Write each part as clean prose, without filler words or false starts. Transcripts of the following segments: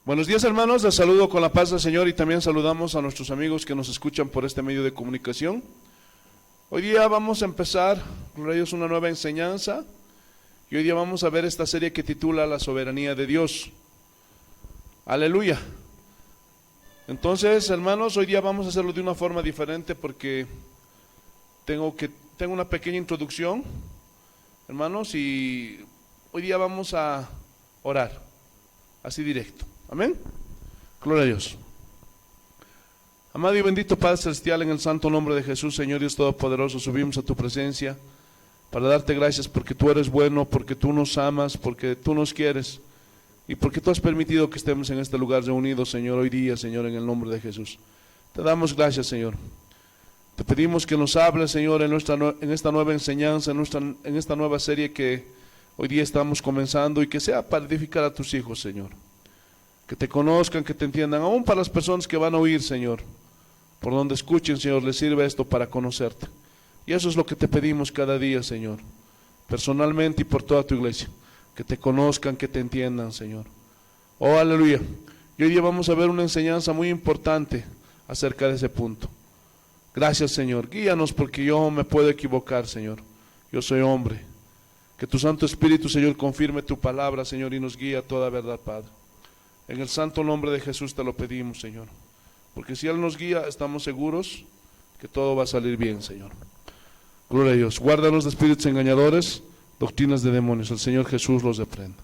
Buenos días, hermanos, les saludo con la paz del Señor y también saludamos a nuestros amigos que nos escuchan por este medio de comunicación. Hoy día vamos a empezar, gloria a Dios, una nueva enseñanza y hoy día vamos a ver esta serie que titula La soberanía de Dios. Aleluya. Entonces, hermanos, hoy día vamos a hacerlo de una forma diferente porque tengo una pequeña introducción, hermanos, y hoy día vamos a orar, así directo. Amén. Gloria a Dios. Amado y bendito Padre Celestial, en el santo nombre de Jesús, Señor Dios Todopoderoso, subimos a tu presencia para darte gracias porque tú eres bueno, porque tú nos amas, porque tú nos quieres y porque tú has permitido que estemos en este lugar reunidos, Señor, hoy día, Señor, en el nombre de Jesús. Te damos gracias, Señor. Te pedimos que nos hables, Señor, en esta nueva enseñanza, en esta nueva serie que hoy día estamos comenzando y que sea para edificar a tus hijos, Señor. Que te conozcan, que te entiendan, aún para las personas que van a oír, Señor. Por donde escuchen, Señor, les sirve esto para conocerte. Y eso es lo que te pedimos cada día, Señor, personalmente y por toda tu iglesia. Que te conozcan, que te entiendan, Señor. Oh, aleluya. Y hoy día vamos a ver una enseñanza muy importante acerca de ese punto. Gracias, Señor. Guíanos porque yo me puedo equivocar, Señor. Yo soy hombre. Que tu Santo Espíritu, Señor, confirme tu palabra, Señor, y nos guíe a toda verdad, Padre. En el santo nombre de Jesús te lo pedimos, Señor. Porque si Él nos guía, estamos seguros que todo va a salir bien, Señor. Gloria a Dios. Guárdanos de espíritus engañadores, doctrinas de demonios. El Señor Jesús los reprenda.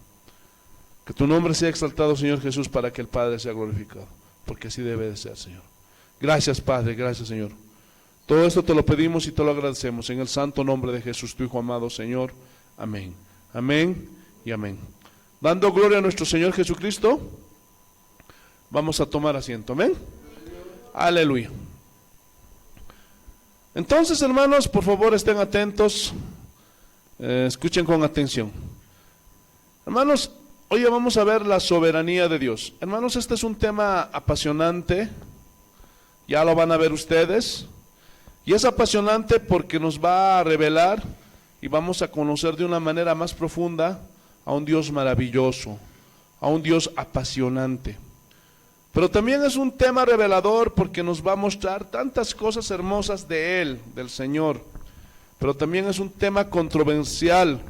Que tu nombre sea exaltado, Señor Jesús, para que el Padre sea glorificado. Porque así debe de ser, Señor. Gracias, Padre. Gracias, Señor. Todo esto te lo pedimos y te lo agradecemos. En el santo nombre de Jesús, tu Hijo amado, Señor. Amén. Amén y amén. Dando gloria a nuestro Señor Jesucristo, vamos a tomar asiento, amén. Aleluya. Entonces, hermanos, por favor estén atentos, escuchen con atención. Hermanos, hoy vamos a ver la soberanía de Dios. Hermanos, este es un tema apasionante, ya lo van a ver ustedes, y es apasionante porque nos va a revelar y vamos a conocer de una manera más profunda a un Dios maravilloso, a un Dios apasionante. Pero también es un tema revelador porque nos va a mostrar tantas cosas hermosas de Él, del Señor. Pero también es un tema controversial,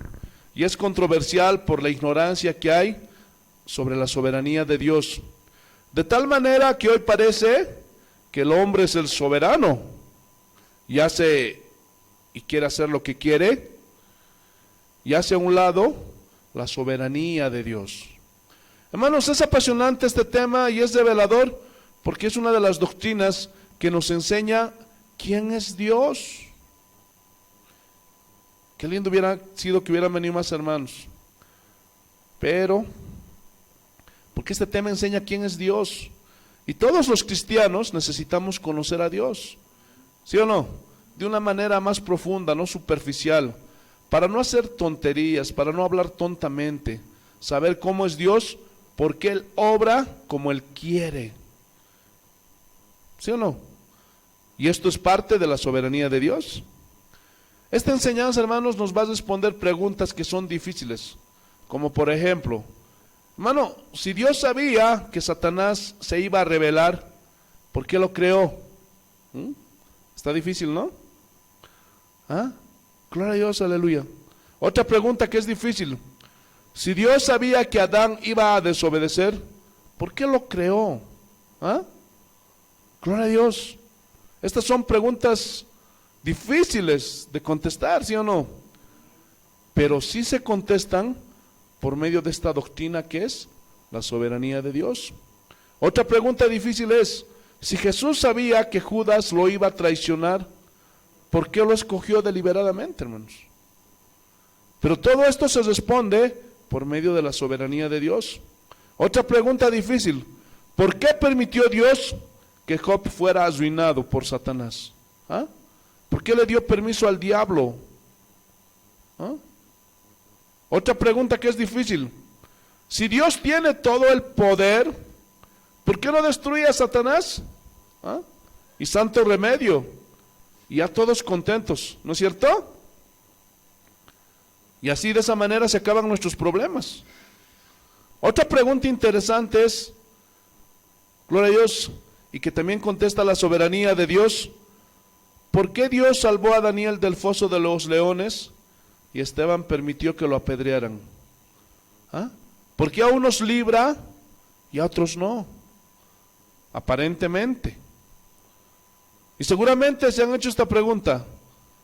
y es controversial por la ignorancia que hay sobre la soberanía de Dios. De tal manera que hoy parece que el hombre es el soberano, y hace y quiere hacer lo que quiere, y hace a un lado la soberanía de Dios. Hermanos, es apasionante este tema y es revelador porque es una de las doctrinas que nos enseña quién es Dios. Qué lindo hubiera sido que hubieran venido más hermanos. Pero, porque este tema enseña quién es Dios. Y todos los cristianos necesitamos conocer a Dios. ¿Sí o no? De una manera más profunda, no superficial. Para no hacer tonterías, para no hablar tontamente. Saber cómo es Dios, porque Él obra como Él quiere. ¿Sí o no? Y esto es parte de la soberanía de Dios. Esta enseñanza, hermanos, nos va a responder preguntas que son difíciles. Como por ejemplo, hermano, si Dios sabía que Satanás se iba a rebelar, ¿por qué lo creó? Está difícil, ¿no? ¿Ah? Gloria a Dios, aleluya. Otra pregunta que es difícil. Si Dios sabía que Adán iba a desobedecer, ¿por qué lo creó? ¿Ah? Gloria a Dios. Estas son preguntas difíciles de contestar, ¿sí o no? Pero sí se contestan por medio de esta doctrina que es la soberanía de Dios. Otra pregunta difícil es, si Jesús sabía que Judas lo iba a traicionar, ¿por qué lo escogió deliberadamente, hermanos? Pero todo esto se responde por medio de la soberanía de Dios. Otra pregunta difícil, ¿por qué permitió Dios que Job fuera arruinado por Satanás? ¿Ah? ¿Por qué le dio permiso al diablo? ¿Ah? Otra pregunta que es difícil, si Dios tiene todo el poder, ¿por qué no destruye a Satanás? ¿Ah? Y santo remedio, y ya todos contentos, ¿no es cierto? Y así de esa manera se acaban nuestros problemas. Otra pregunta interesante es, gloria a Dios, y que también contesta la soberanía de Dios. ¿Por qué Dios salvó a Daniel del foso de los leones y Esteban permitió que lo apedrearan? ¿Ah? ¿Por qué a unos libra y a otros no? Aparentemente. Y seguramente se han hecho esta pregunta: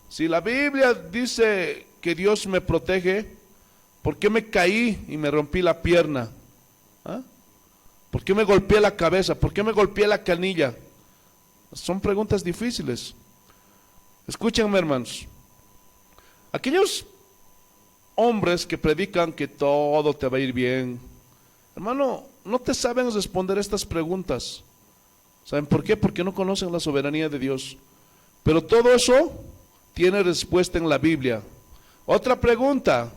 si la Biblia dice que Dios me protege, ¿por qué me caí y me rompí la pierna? ¿Ah? ¿Por qué me golpeé la cabeza? ¿Por qué me golpeé la canilla? Son preguntas difíciles. Escúchenme, hermanos. Aquellos hombres que predican que todo te va a ir bien, hermano, no te saben responder estas preguntas. ¿Saben por qué? Porque no conocen la soberanía de Dios. Pero todo eso tiene respuesta en la Biblia. Otra pregunta: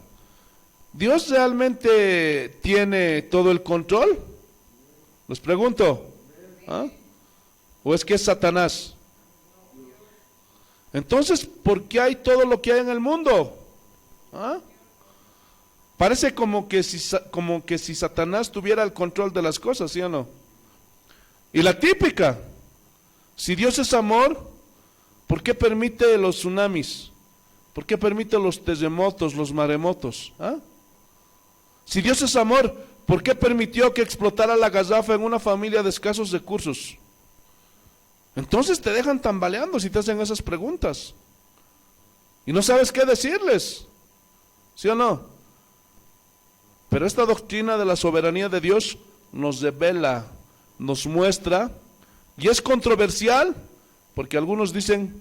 ¿Dios realmente tiene todo el control? Les pregunto. ¿Ah? ¿O es que es Satanás? Entonces, ¿por qué hay todo lo que hay en el mundo? ¿Ah? Parece como que si Satanás tuviera el control de las cosas, ¿sí o no? Y la típica: si Dios es amor, ¿por qué permite los tsunamis? ¿Por qué permite los terremotos, los maremotos? ¿Ah? Si Dios es amor, ¿por qué permitió que explotara la garrafa en una familia de escasos recursos? Entonces te dejan tambaleando si te hacen esas preguntas y no sabes qué decirles, ¿sí o no? Pero esta doctrina de la soberanía de Dios nos revela, nos muestra, y es controversial porque algunos dicen: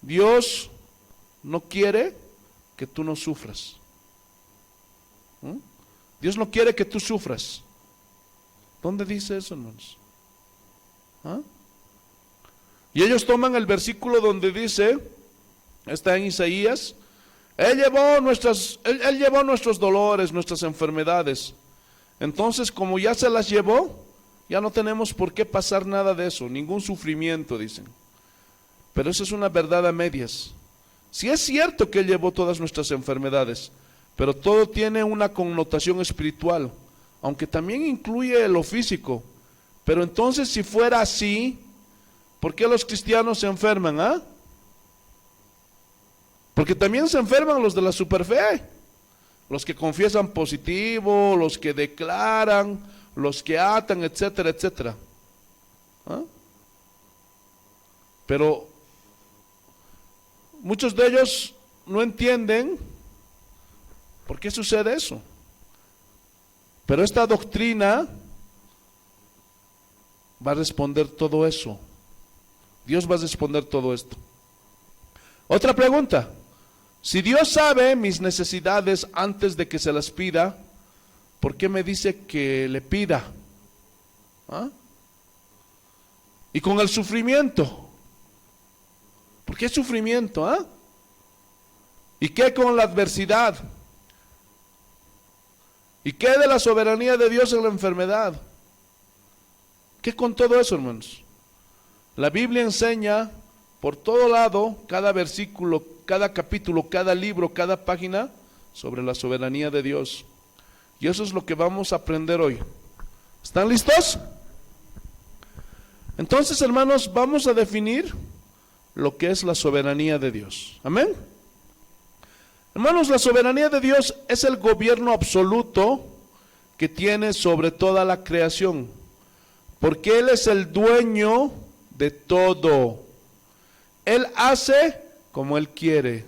Dios no quiere que tú no sufras. Dios no quiere que tú sufras. ¿Dónde dice eso, hermanos? ¿Ah? Y ellos toman el versículo donde dice, está en Isaías: Él llevó nuestros dolores, nuestras enfermedades. Entonces, como ya se las llevó, ya no tenemos por qué pasar nada de eso, ningún sufrimiento, dicen. Pero eso es una verdad a medias. Sí es cierto que Él llevó todas nuestras enfermedades, pero todo tiene una connotación espiritual, aunque también incluye lo físico. Pero entonces, si fuera así, ¿por qué los cristianos se enferman? ¿Ah? Porque también se enferman los de la superfe, los que confiesan positivo, los que declaran, los que atan, etcétera, etcétera. ¿Ah? Pero muchos de ellos no entienden por qué sucede eso. Pero esta doctrina va a responder todo eso. Dios va a responder todo esto. Otra pregunta: si Dios sabe mis necesidades antes de que se las pida, ¿por qué me dice que le pida? ¿Ah? Y con el sufrimiento, ¿por qué sufrimiento? ¿Ah? ¿Y qué con la adversidad? ¿Y qué de la soberanía de Dios en la enfermedad? ¿Qué con todo eso, hermanos? La Biblia enseña por todo lado, cada versículo, cada capítulo, cada libro, cada página, sobre la soberanía de Dios. Y eso es lo que vamos a aprender hoy. ¿Están listos? Entonces, hermanos, vamos a definir lo que es la soberanía de Dios. ¿Amén? Hermanos, la soberanía de Dios es el gobierno absoluto que tiene sobre toda la creación, porque Él es el dueño de todo. Él hace como Él quiere.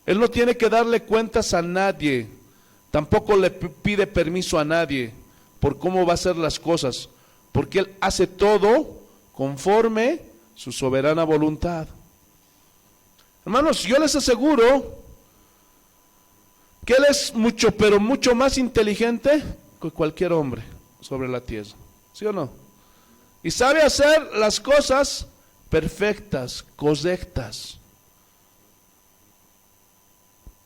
Él no tiene que darle cuentas a nadie, tampoco le pide permiso a nadie por cómo va a hacer las cosas, porque Él hace todo conforme su soberana voluntad. Hermanos, yo les aseguro que Él es mucho, pero mucho más inteligente que cualquier hombre sobre la tierra, ¿sí o no? Y sabe hacer las cosas perfectas, correctas.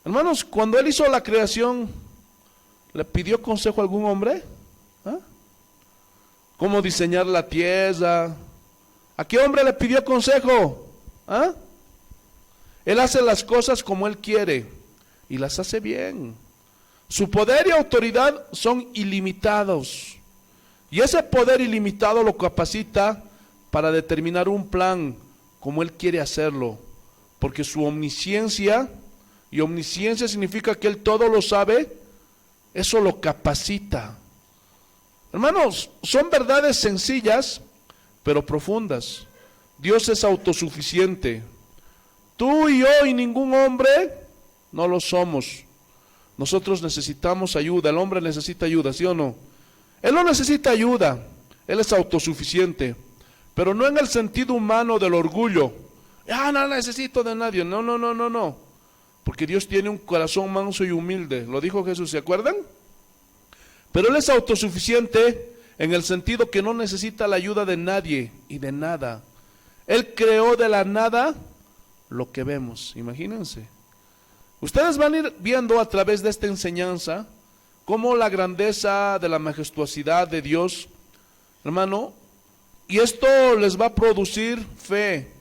Hermanos, cuando Él hizo la creación, ¿le pidió consejo a algún hombre? ¿Ah? ¿Cómo diseñar la tierra? ¿A qué hombre le pidió consejo? ¿Ah? Él hace las cosas como Él quiere y las hace bien. Su poder y autoridad son ilimitados. Y ese poder ilimitado lo capacita para determinar un plan como Él quiere hacerlo, porque su omnisciencia, y omnisciencia significa que Él todo lo sabe, eso lo capacita. Hermanos, son verdades sencillas, pero profundas. Dios es autosuficiente. Tú y yo y ningún hombre no lo somos. Nosotros necesitamos ayuda, el hombre necesita ayuda, ¿sí o no? Él no necesita ayuda, Él es autosuficiente, pero no en el sentido humano del orgullo. No necesito de nadie, no. Porque Dios tiene un corazón manso y humilde, lo dijo Jesús, ¿se acuerdan? Pero Él es autosuficiente en el sentido que no necesita la ayuda de nadie y de nada. Él creó de la nada lo que vemos, imagínense. Ustedes van a ir viendo a través de esta enseñanza cómo la grandeza de la majestuosidad de Dios, hermano, y esto les va a producir fe,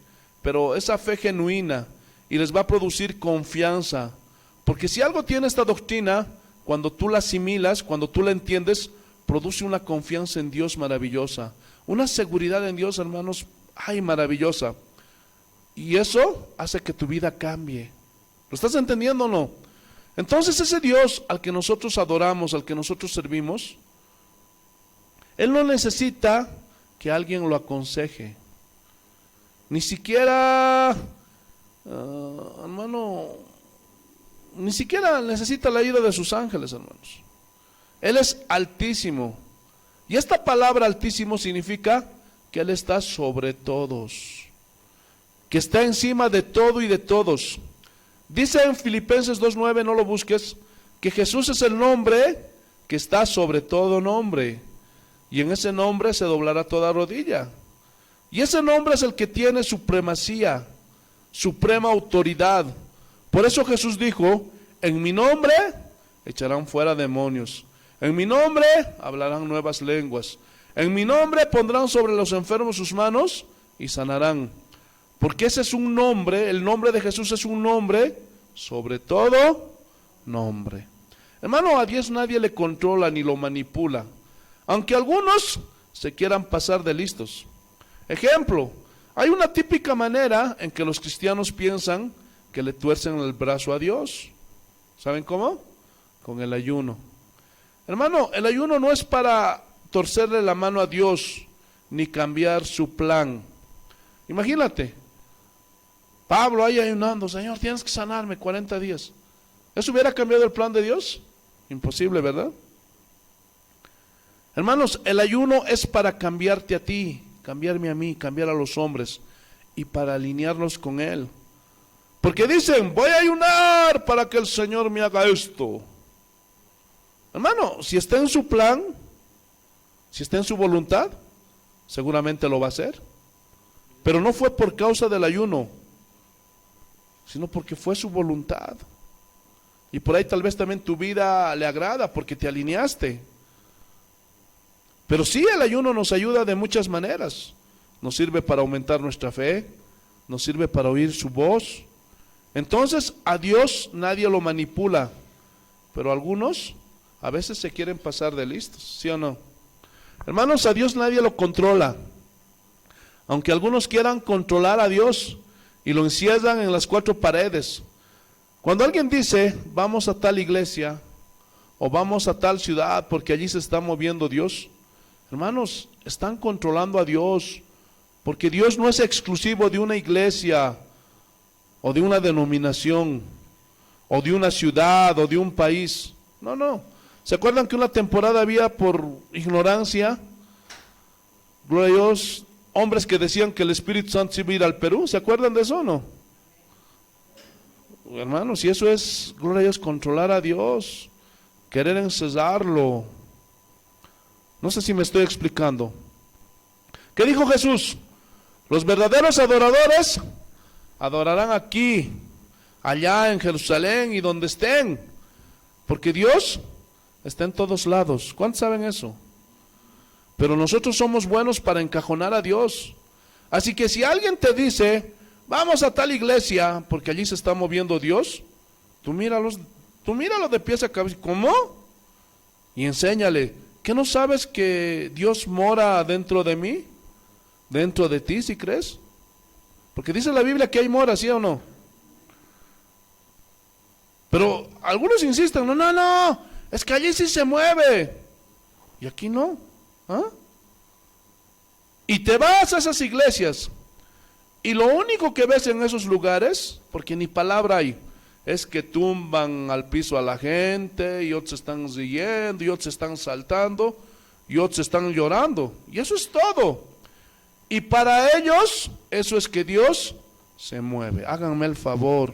pero esa fe genuina, y les va a producir confianza, porque si algo tiene esta doctrina, cuando tú la asimilas, cuando tú la entiendes, produce una confianza en Dios maravillosa, una seguridad en Dios, hermanos, maravillosa, y eso hace que tu vida cambie. ¿Lo estás entendiendo o no? Entonces ese Dios al que nosotros adoramos, al que nosotros servimos, Él no necesita que alguien lo aconseje. Ni siquiera, hermano, ni siquiera necesita la ayuda de sus ángeles, hermanos. Él es altísimo. Y esta palabra altísimo significa que Él está sobre todos, que está encima de todo y de todos. Dice en Filipenses 2:9, no lo busques, que Jesús es el nombre que está sobre todo nombre, y en ese nombre se doblará toda rodilla. Y ese nombre es el que tiene supremacía, suprema autoridad. Por eso Jesús dijo, en mi nombre echarán fuera demonios, en mi nombre hablarán nuevas lenguas, en mi nombre pondrán sobre los enfermos sus manos y sanarán. Porque ese es un nombre, el nombre de Jesús es un nombre sobre todo nombre. Hermano, a Dios nadie le controla ni lo manipula, aunque algunos se quieran pasar de listos. Ejemplo, hay una típica manera en que los cristianos piensan que le tuercen el brazo a Dios. ¿Saben cómo? Con el ayuno. Hermano, el ayuno no es para torcerle la mano a Dios ni cambiar su plan. Imagínate, Pablo ahí ayunando, Señor, tienes que sanarme 40 días. ¿Eso hubiera cambiado el plan de Dios? Imposible, ¿verdad? Hermanos, el ayuno es para cambiarte a ti, cambiarme a mí, cambiar a los hombres y para alinearnos con Él. Porque dicen, voy a ayunar para que el Señor me haga esto. Hermano, si está en su plan, si está en su voluntad, seguramente lo va a hacer. Pero no fue por causa del ayuno, sino porque fue su voluntad. Y por ahí tal vez también tu vida le agrada porque te alineaste. Pero sí, el ayuno nos ayuda de muchas maneras. Nos sirve para aumentar nuestra fe, nos sirve para oír su voz. Entonces, a Dios nadie lo manipula, pero algunos a veces se quieren pasar de listos, ¿sí o no? Hermanos, a Dios nadie lo controla. Aunque algunos quieran controlar a Dios y lo encierran en las 4 paredes. Cuando alguien dice, vamos a tal iglesia o vamos a tal ciudad porque allí se está moviendo Dios, hermanos, están controlando a Dios, porque Dios no es exclusivo de una iglesia o de una denominación o de una ciudad o de un país. No. ¿Se acuerdan que una temporada había por ignorancia, gloria a Dios, hombres que decían que el Espíritu Santo se iba a ir al Perú? ¿Se acuerdan de eso o no? Hermanos, y eso es, gloria a Dios, controlar a Dios, querer encerrarlo. No sé si me estoy explicando. ¿Qué dijo Jesús? Los verdaderos adoradores adorarán aquí, allá en Jerusalén y donde estén, porque Dios está en todos lados. ¿Cuántos saben eso? Pero nosotros somos buenos para encajonar a Dios. Así que si alguien te dice, vamos a tal iglesia porque allí se está moviendo Dios, tú míralo de pies a cabeza. ¿Cómo? Y enséñale, ¿Qué no sabes que Dios mora dentro de mí? ¿Dentro de ti, si crees? Porque dice la Biblia que hay mora, ¿sí o no? Pero algunos insisten, no, es que allí sí se mueve. Y aquí no. ¿Ah? Y te vas a esas iglesias y lo único que ves en esos lugares, porque ni palabra hay, es que tumban al piso a la gente, y otros están riendo, y otros están saltando, y otros están llorando. Y eso es todo. Y para ellos, eso es que Dios se mueve. Háganme el favor.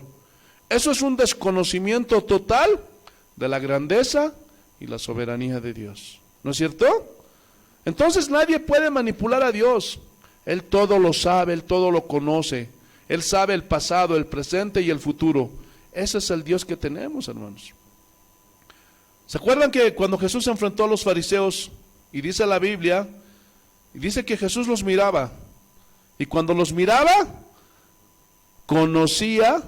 Eso es un desconocimiento total de la grandeza y la soberanía de Dios. ¿No es cierto? Entonces nadie puede manipular a Dios. Él todo lo sabe, Él todo lo conoce. Él sabe el pasado, el presente y el futuro. Ese es el Dios que tenemos, hermanos. ¿Se acuerdan que cuando Jesús se enfrentó a los fariseos, y dice la Biblia, y dice que Jesús los miraba, y cuando los miraba, conocía,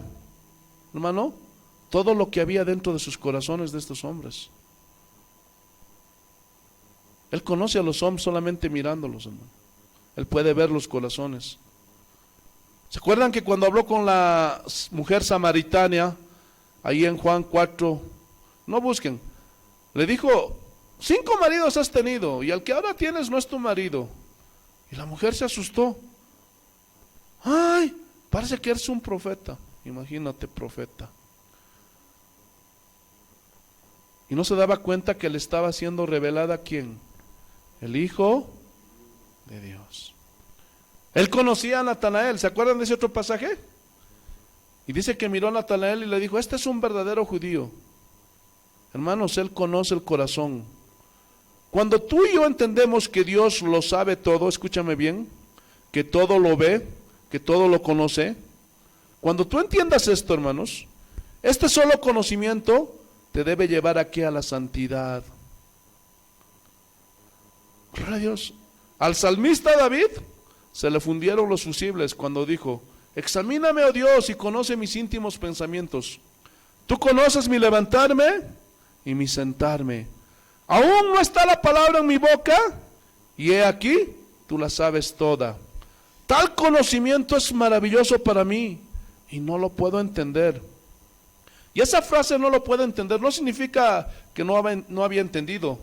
hermano, todo lo que había dentro de sus corazones de estos hombres? Él conoce a los hombres solamente mirándolos, hermano. Él puede ver los corazones. ¿Se acuerdan que cuando habló con la mujer samaritana, ahí en Juan 4, no busquen, le dijo, 5 maridos has tenido, y al que ahora tienes no es tu marido? Y la mujer se asustó. Ay, parece que eres un profeta. Imagínate, profeta. Y no se daba cuenta que le estaba siendo revelada ¿quién? El Hijo de Dios. Él conocía a Natanael, ¿se acuerdan de ese otro pasaje? Y dice que miró a Natanael y le dijo, este es un verdadero judío. Hermanos, Él conoce el corazón. Cuando tú y yo entendemos que Dios lo sabe todo, escúchame bien, que todo lo ve, que todo lo conoce, cuando tú entiendas esto, hermanos, este solo conocimiento te debe llevar aquí a la santidad. Gloria a Dios. Al salmista David se le fundieron los fusibles cuando dijo, examíname, oh Dios, y conoce mis íntimos pensamientos. Tú conoces mi levantarme y mi sentarme. Aún no está la palabra en mi boca, y he aquí, tú la sabes toda. Tal conocimiento es maravilloso para mí, y no lo puedo entender. Y esa frase no lo puedo entender, no significa que no había entendido,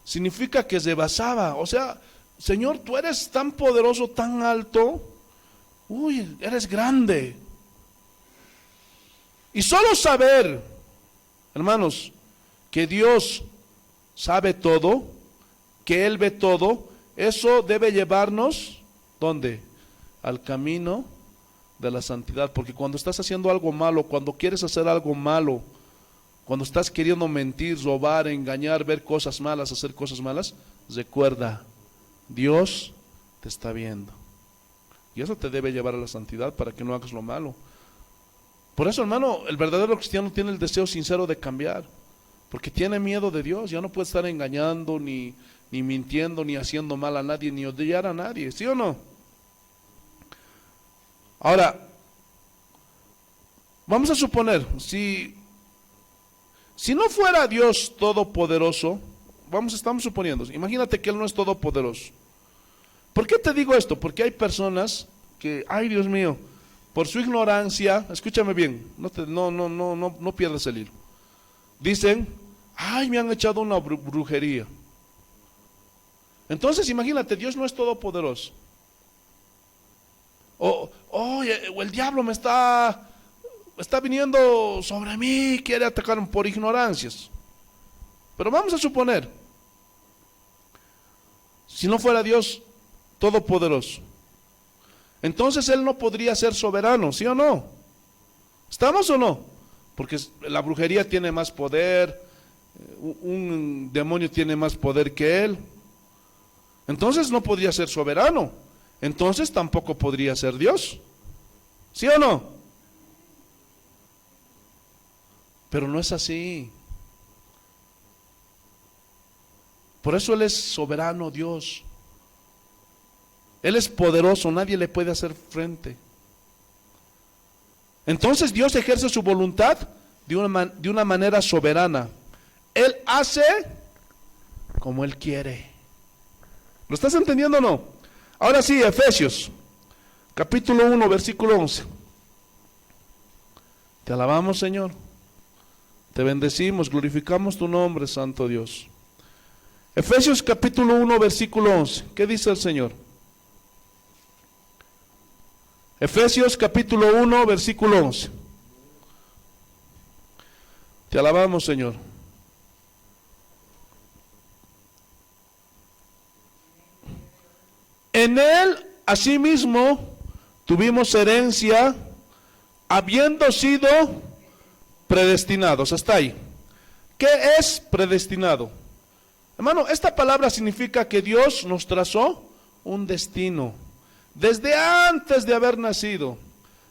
significa que se basaba, o sea, Señor, tú eres tan poderoso, tan alto, uy, eres grande. Y solo saber, hermanos, que Dios sabe todo, que Él ve todo, eso debe llevarnos, ¿dónde? Al camino de la santidad, porque cuando estás haciendo algo malo, cuando quieres hacer algo malo, cuando estás queriendo mentir, robar, engañar, ver cosas malas, hacer cosas malas, recuerda, Dios te está viendo. Y eso te debe llevar a la santidad para que no hagas lo malo. Por eso, hermano, el verdadero cristiano tiene el deseo sincero de cambiar, porque tiene miedo de Dios. Ya no puede estar engañando, ni mintiendo, ni haciendo mal a nadie, ni odiar a nadie, ¿sí o no? Ahora, vamos a suponer, si no fuera Dios todopoderoso, estamos suponiendo, imagínate que Él no es todopoderoso. ¿Por qué te digo esto? Porque hay personas que, ay Dios mío, por su ignorancia, escúchame bien, no pierdas el hilo. Dicen, ay, me han echado una brujería. Entonces imagínate, Dios no es todopoderoso. O el diablo me está viniendo sobre mí, quiere atacar por ignorancias. Pero vamos a suponer, si no fuera Dios todopoderoso, entonces Él no podría ser soberano, ¿sí o no? ¿Estamos o no? Porque la brujería tiene más poder, un demonio tiene más poder que Él. Entonces no podría ser soberano, entonces tampoco podría ser Dios, ¿sí o no? Pero no es así. Por eso Él es soberano Dios. Él es poderoso, nadie le puede hacer frente. Entonces Dios ejerce su voluntad de una manera soberana. Él hace como Él quiere. ¿Lo estás entendiendo o no? Ahora sí, Efesios, capítulo 1, versículo 11. Te alabamos, Señor. Te bendecimos, glorificamos tu nombre, Santo Dios. Efesios capítulo 1, versículo 11. ¿Qué dice el Señor? Efesios capítulo 1, versículo 11. Te alabamos, Señor. En Él, asimismo, tuvimos herencia, habiendo sido predestinados. Hasta ahí. ¿Qué es predestinado? Hermano, esta palabra significa que Dios nos trazó un destino desde antes de haber nacido.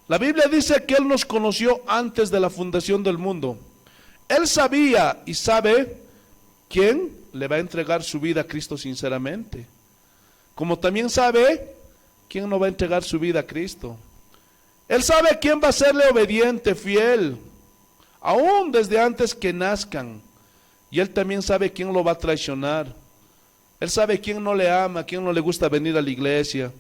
La Biblia dice que Él nos conoció antes de la fundación del mundo. Él sabía y sabe quién le va a entregar su vida a Cristo sinceramente, como también sabe quién no va a entregar su vida a Cristo. Él sabe quién va a serle obediente, fiel, aún desde antes que nazcan. Y Él también sabe quién lo va a traicionar. Él sabe quién no le ama, quién no le gusta venir a la iglesia.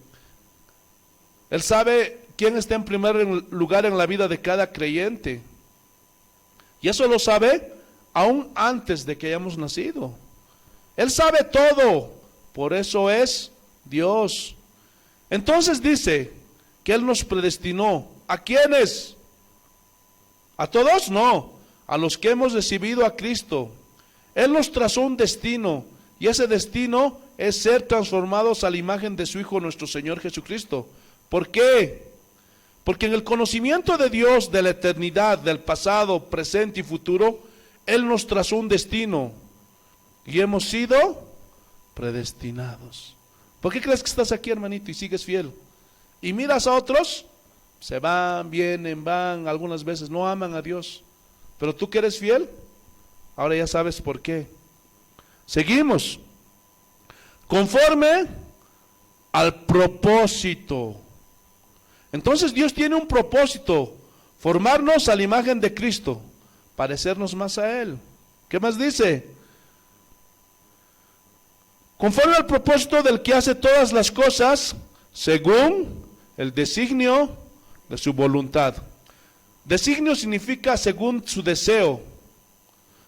Él sabe quién está en primer lugar en la vida de cada creyente. Y eso lo sabe aún antes de que hayamos nacido. Él sabe todo, por eso es Dios. Entonces dice que Él nos predestinó. ¿A quiénes? ¿A todos? No, a los que hemos recibido a Cristo. Él nos trazó un destino, y ese destino es ser transformados a la imagen de su Hijo, nuestro Señor Jesucristo. ¿Por qué? Porque en el conocimiento de Dios, de la eternidad, del pasado, presente y futuro, Él nos trazó un destino, y hemos sido predestinados. ¿Por qué crees que estás aquí, hermanito, y sigues fiel? Y miras a otros, se van, vienen, van, algunas veces no aman a Dios, pero tú que eres fiel, ahora ya sabes por qué. Seguimos. Conforme al propósito. Entonces Dios tiene un propósito: formarnos a la imagen de Cristo, parecernos más a Él. ¿Qué más dice? Conforme al propósito del que hace todas las cosas según el designio de su voluntad. Designio significa según su deseo,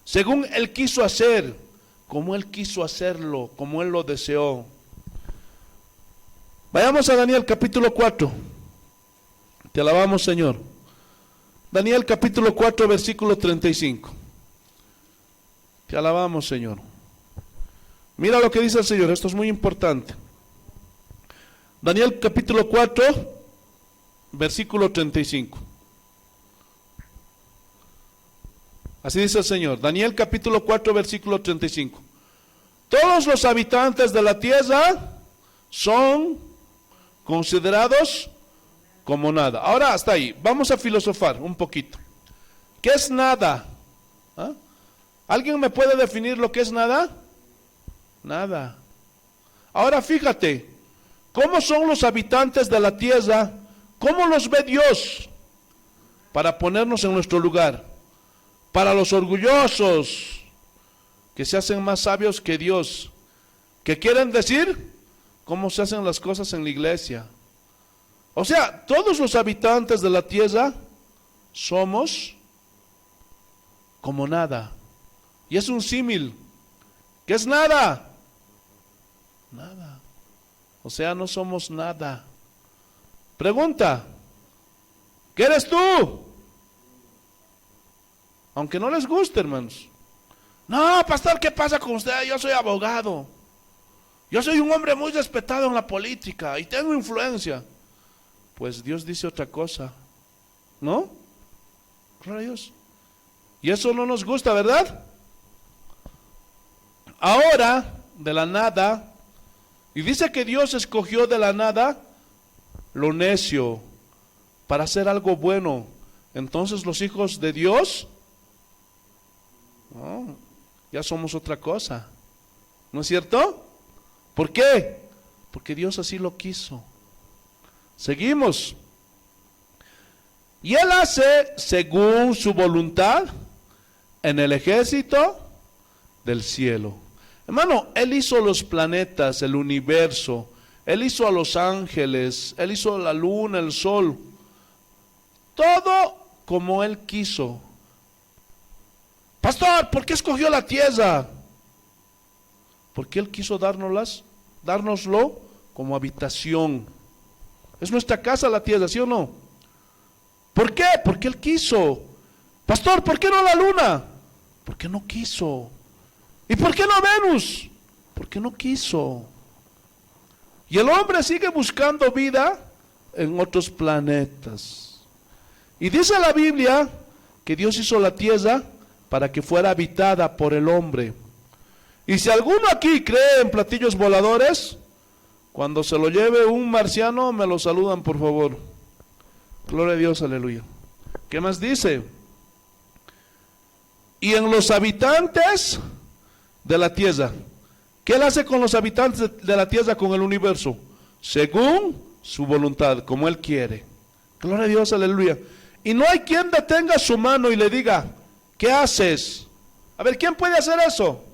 según Él quiso hacer, como Él quiso hacerlo, como Él lo deseó. Vayamos a Daniel capítulo 4. Te alabamos, Señor. Daniel capítulo 4, versículo 35. Te alabamos, Señor. Mira lo que dice el Señor, esto es muy importante. Daniel capítulo 4, versículo 35. Así dice el Señor. Daniel capítulo 4, versículo 35. Todos los habitantes de la tierra son considerados como nada. Ahora hasta ahí, vamos a filosofar un poquito. ¿Qué es nada? ¿Ah? ¿Alguien me puede definir lo que es nada? Nada. Ahora fíjate, ¿cómo son los habitantes de la tierra? ¿Cómo los ve Dios? Para ponernos en nuestro lugar. Para los orgullosos, que se hacen más sabios que Dios, que quieren decir cómo se hacen las cosas en la iglesia. O sea, todos los habitantes de la tierra somos como nada. Y es un símil. ¿Qué es nada? Nada. O sea, no somos nada. Pregunta, ¿qué eres tú? Aunque no les guste, hermanos. No, pastor, ¿qué pasa con usted? Yo soy abogado. Yo soy un hombre muy respetado en la política y tengo influencia. Pues Dios dice otra cosa, ¿no? Gloria a Dios. Y eso no nos gusta, ¿verdad? Ahora, de la nada, y dice que Dios escogió de la nada lo necio para hacer algo bueno. Entonces los hijos de Dios, no, ya somos otra cosa, ¿no es cierto? ¿Por qué? Porque Dios así lo quiso. Seguimos. Y Él hace según su voluntad en el ejército del cielo. Hermano, Él hizo los planetas, el universo, Él hizo a los ángeles, Él hizo la luna, el sol, todo como Él quiso. Pastor, ¿por qué escogió la tierra? Porque Él quiso dárnoslo como habitación. Es nuestra casa la tierra, ¿sí o no? ¿Por qué? Porque Él quiso. Pastor, ¿por qué no la luna? Porque no quiso. ¿Y por qué no Venus? Porque no quiso. Y el hombre sigue buscando vida en otros planetas. Y dice la Biblia que Dios hizo la tierra para que fuera habitada por el hombre. Y si alguno aquí cree en platillos voladores, cuando se lo lleve un marciano, me lo saludan, por favor. Gloria a Dios, aleluya. ¿Qué más dice? Y en los habitantes de la tierra. ¿Qué Él hace con los habitantes de la tierra, con el universo? Según su voluntad, como Él quiere. Gloria a Dios, aleluya. Y no hay quien detenga su mano y le diga, ¿qué haces? A ver, ¿quién puede hacer eso?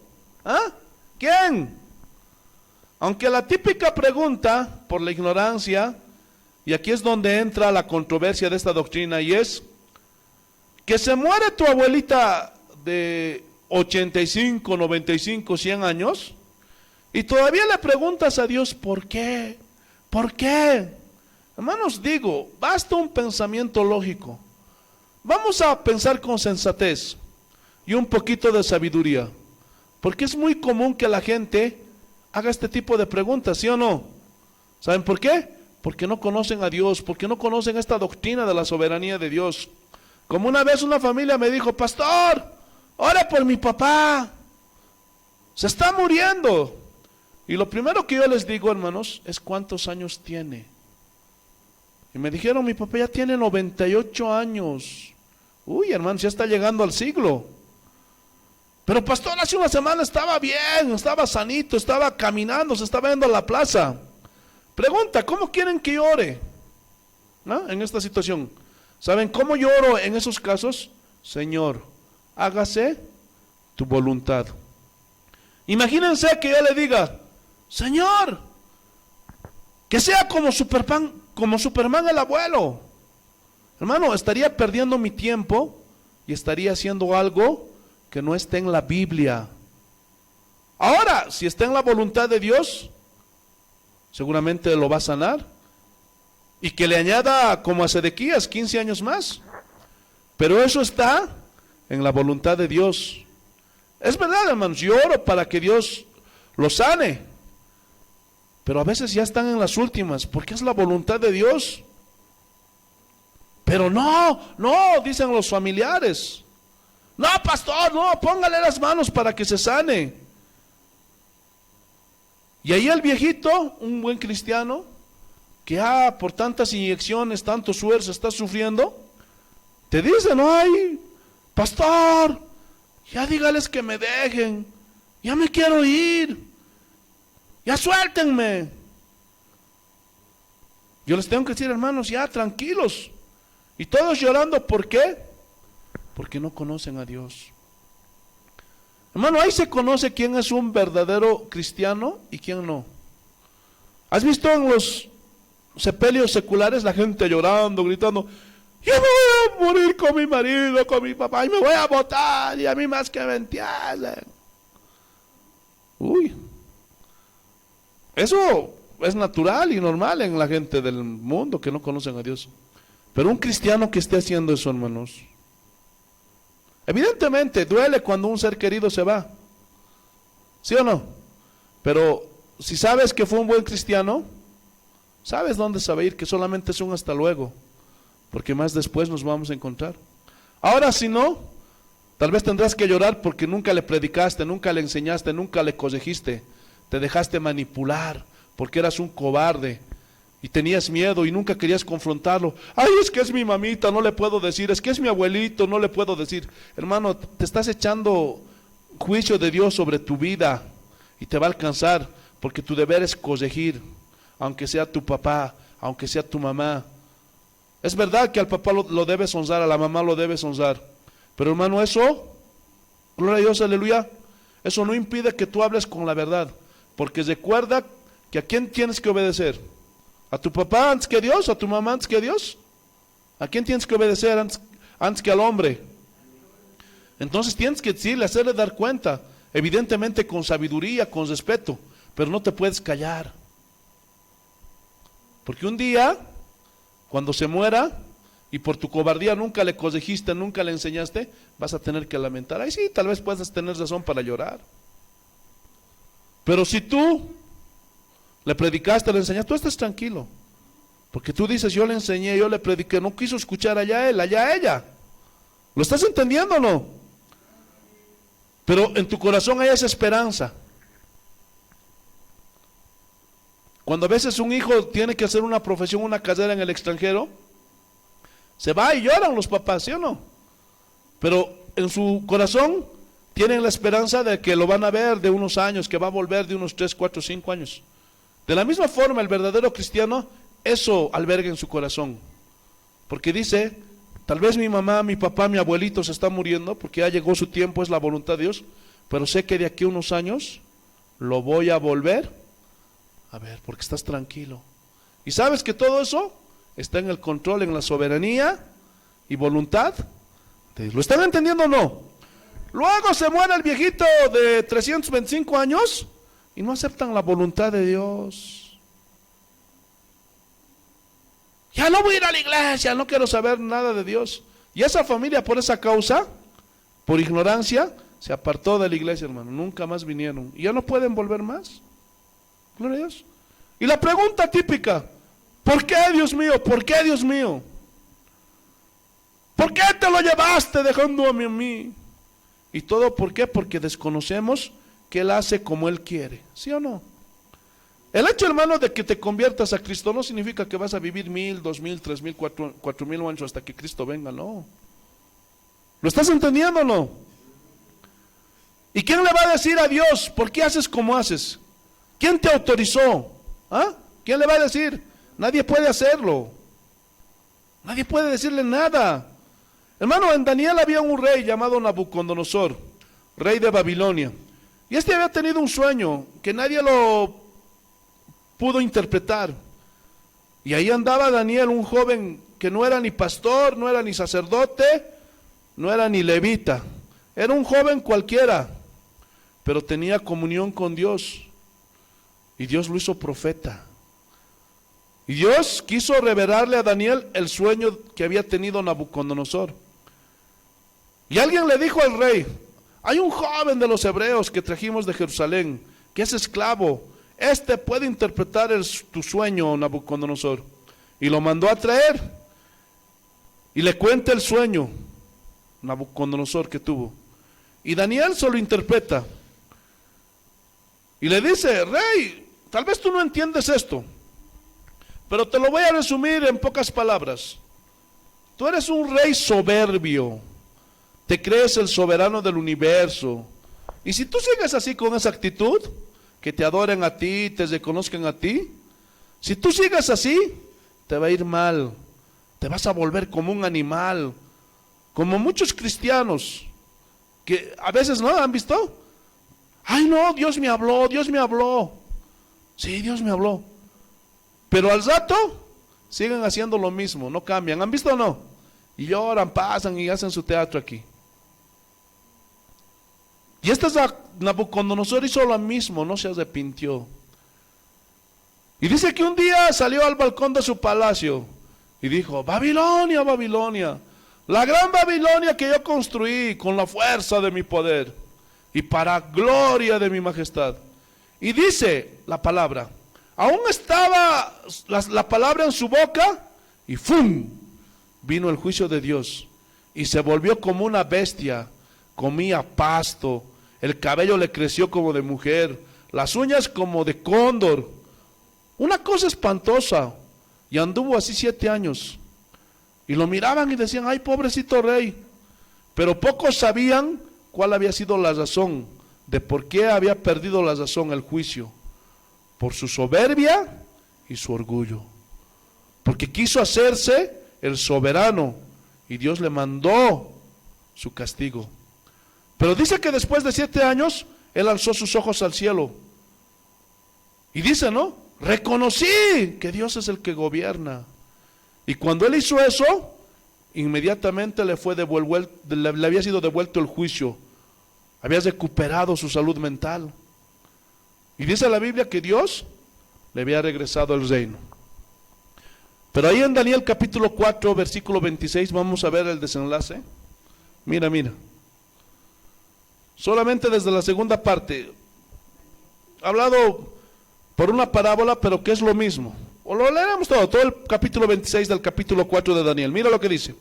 ¿Ah? ¿Quién? Aunque la típica pregunta, por la ignorancia, y aquí es donde entra la controversia de esta doctrina, y es que se muere tu abuelita de 85, 95, 100 años, y todavía le preguntas a Dios, ¿por qué? ¿Por qué? Hermanos, digo, basta un pensamiento lógico. Vamos a pensar con sensatez y un poquito de sabiduría, porque es muy común que la gente haga este tipo de preguntas, ¿sí o no? ¿Saben por qué? Porque no conocen a Dios, porque no conocen esta doctrina de la soberanía de Dios. Como una vez una familia me dijo, pastor, ore por mi papá, se está muriendo. Y lo primero que yo les digo, hermanos, es ¿cuántos años tiene? Y me dijeron, mi papá ya tiene 98 años. Uy, hermanos, ya está llegando al siglo. Pero pastor, hace una semana estaba bien, estaba sanito, estaba caminando, se estaba yendo a la plaza. Pregunta, ¿cómo quieren que yo ore? ¿No? En esta situación. ¿Saben cómo yo oro en esos casos? Señor, hágase tu voluntad. Imagínense que yo le diga, Señor, que sea como Superman el abuelo. Hermano, estaría perdiendo mi tiempo y estaría haciendo algo que no esté en la Biblia. Ahora, si está en la voluntad de Dios, seguramente lo va a sanar. Y que le añada, como a Sedequías, 15 años más. Pero eso está en la voluntad de Dios. Es verdad, hermanos, yo oro para que Dios lo sane. Pero a veces ya están en las últimas, porque es la voluntad de Dios. Pero no, dicen los familiares. No, pastor, no, póngale las manos para que se sane. Y ahí el viejito, un buen cristiano, que por tantas inyecciones, tanto esfuerzo está sufriendo, te dice, no, ay, pastor, ya dígales que me dejen, ya me quiero ir, ya suéltenme. Yo les tengo que decir, hermanos, ya tranquilos. Y todos llorando, ¿por qué? Porque no conocen a Dios. Hermano, ahí se conoce quién es un verdadero cristiano y quién no. ¿Has visto en los sepelios seculares la gente llorando, gritando, yo me voy a morir con mi marido, con mi papá, y me voy a botar, y a mí más que me entienden? Uy, eso es natural y normal en la gente del mundo que no conocen a Dios. Pero un cristiano que esté haciendo eso, hermanos, evidentemente duele cuando un ser querido se va, ¿sí o no? Pero si sabes que fue un buen cristiano, sabes dónde se va a ir, que solamente es un hasta luego, porque más después nos vamos a encontrar. Ahora si no, tal vez tendrás que llorar porque nunca le predicaste, nunca le enseñaste, nunca le corregiste, te dejaste manipular porque eras un cobarde y tenías miedo y nunca querías confrontarlo. Ay, es que es mi mamita, no le puedo decir, es que es mi abuelito, no le puedo decir. Hermano, te estás echando juicio de Dios sobre tu vida y te va a alcanzar, porque tu deber es corregir, aunque sea tu papá, aunque sea tu mamá. Es verdad que al papá lo debes honrar, a la mamá lo debes honrar, pero hermano, eso, gloria a Dios, aleluya, Eso no impide que tú hables con la verdad, porque recuerda que ¿a quién tienes que obedecer? ¿A tu papá antes que a Dios? ¿A tu mamá antes que a Dios? ¿A quién tienes que obedecer antes que al hombre? Entonces tienes que decirle, hacerle dar cuenta, evidentemente con sabiduría, con respeto, pero no te puedes callar. Porque un día, cuando se muera, y por tu cobardía nunca le corregiste, nunca le enseñaste, vas a tener que lamentar. Ahí sí, tal vez puedas tener razón para llorar. Pero si tú le predicaste, le enseñaste, tú estás tranquilo. Porque tú dices, yo le enseñé, yo le prediqué, no quiso escuchar allá él, allá ella. ¿Lo estás entendiendo o no? Pero en tu corazón hay esa esperanza. Cuando a veces un hijo tiene que hacer una profesión, una carrera en el extranjero, se va y lloran los papás, ¿sí o no? Pero en su corazón tienen la esperanza de que lo van a ver de unos años, que va a volver de unos 3, 4, 5 años. De la misma forma, el verdadero cristiano eso alberga en su corazón. Porque dice, tal vez mi mamá, mi papá, mi abuelito se está muriendo, porque ya llegó su tiempo, es la voluntad de Dios, pero sé que de aquí a unos años lo voy a volver a ver, porque estás tranquilo. Y sabes que todo eso está en el control, en la soberanía y voluntad de Dios. ¿Lo están entendiendo o no? Luego se muere el viejito de 325 años y no aceptan la voluntad de Dios. Ya no voy a ir a la iglesia, no quiero saber nada de Dios. Y esa familia por esa causa, por ignorancia, se apartó de la iglesia, hermano. Nunca más vinieron. Y ya no pueden volver más. Gloria a Dios. Y la pregunta típica, ¿por qué, Dios mío? ¿Por qué, Dios mío? ¿Por qué te lo llevaste dejándome a mí? Y todo, ¿por qué? Porque desconocemos que Él hace como Él quiere. ¿Sí o no? El hecho, hermano, de que te conviertas a Cristo no significa que vas a vivir 1000, 2000, 3000, 4000 años hasta que Cristo venga, no. ¿Lo estás entendiendo o no? ¿Y quién le va a decir a Dios, por qué haces como haces? ¿Quién te autorizó? ¿Ah? ¿Quién le va a decir? Nadie puede hacerlo. Nadie puede decirle nada. Hermano, en Daniel había un rey llamado Nabucodonosor, rey de Babilonia. Y este había tenido un sueño que nadie lo pudo interpretar. Y ahí andaba Daniel, un joven que no era ni pastor, no era ni sacerdote, no era ni levita. Era un joven cualquiera, pero tenía comunión con Dios. Y Dios lo hizo profeta. Y Dios quiso revelarle a Daniel el sueño que había tenido Nabucodonosor. Y alguien le dijo al rey, hay un joven de los hebreos que trajimos de Jerusalén, que es esclavo. Este puede interpretar tu sueño, Nabucodonosor. Y lo mandó a traer. Y le cuenta el sueño, Nabucodonosor, que tuvo. Y Daniel solo interpreta. Y le dice, rey, tal vez tú no entiendes esto, pero te lo voy a resumir en pocas palabras. Tú eres un rey soberbio, te crees el soberano del universo. Y si tú sigues así con esa actitud, que te adoren a ti, te reconozcan a ti, si tú sigues así, te va a ir mal, te vas a volver como un animal, como muchos cristianos, que a veces no, ¿han visto? Ay no, Dios me habló, Dios me habló. Sí, Dios me habló. Pero al rato siguen haciendo lo mismo, no cambian. ¿Han visto o no? Y lloran, pasan y hacen su teatro aquí. Y este Nabucodonosor hizo lo mismo, no se arrepintió. Y dice que un día salió al balcón de su palacio y dijo, Babilonia, Babilonia, la gran Babilonia que yo construí con la fuerza de mi poder y para gloria de mi majestad. Y dice la palabra, aún estaba la palabra en su boca y ¡fum! Vino el juicio de Dios y se volvió como una bestia, comía pasto, el cabello le creció como de mujer, las uñas como de cóndor, una cosa espantosa, y anduvo así 7 años. Y lo miraban y decían, ay, pobrecito rey. Pero pocos sabían cuál había sido la razón de por qué había perdido la razón, el juicio. Por su soberbia y su orgullo. Porque quiso hacerse el soberano y Dios le mandó su castigo. Pero dice que después de 7 años, él alzó sus ojos al cielo. Y dice, ¿no? Reconocí que Dios es el que gobierna. Y cuando él hizo eso, inmediatamente le había sido devuelto el juicio. Había recuperado su salud mental. Y dice la Biblia que Dios le había regresado el reino. Pero ahí en Daniel capítulo 4, versículo 26, vamos a ver el desenlace. Mira. Solamente desde la segunda parte. Hablado por una parábola, pero que es lo mismo. O lo leemos todo el capítulo 26 del capítulo 4 de Daniel. Mira lo que dice.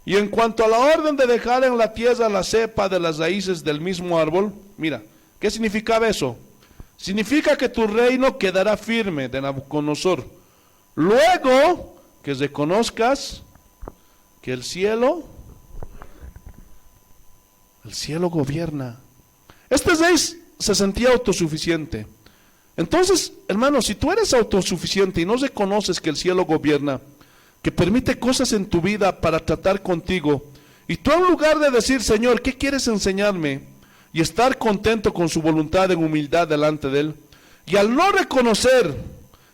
Y en cuanto a la orden de dejar en la tierra la cepa de las raíces del mismo árbol, mira, ¿qué significaba eso? Significa que tu reino quedará firme de Nabucodonosor. Luego que reconozcas que el cielo gobierna. Este rey se sentía autosuficiente. Entonces, hermano, si tú eres autosuficiente y no reconoces que el cielo gobierna, que permite cosas en tu vida para tratar contigo, y tú en lugar de decir, Señor, ¿qué quieres enseñarme? Y estar contento con su voluntad en humildad delante de Él, y al no reconocer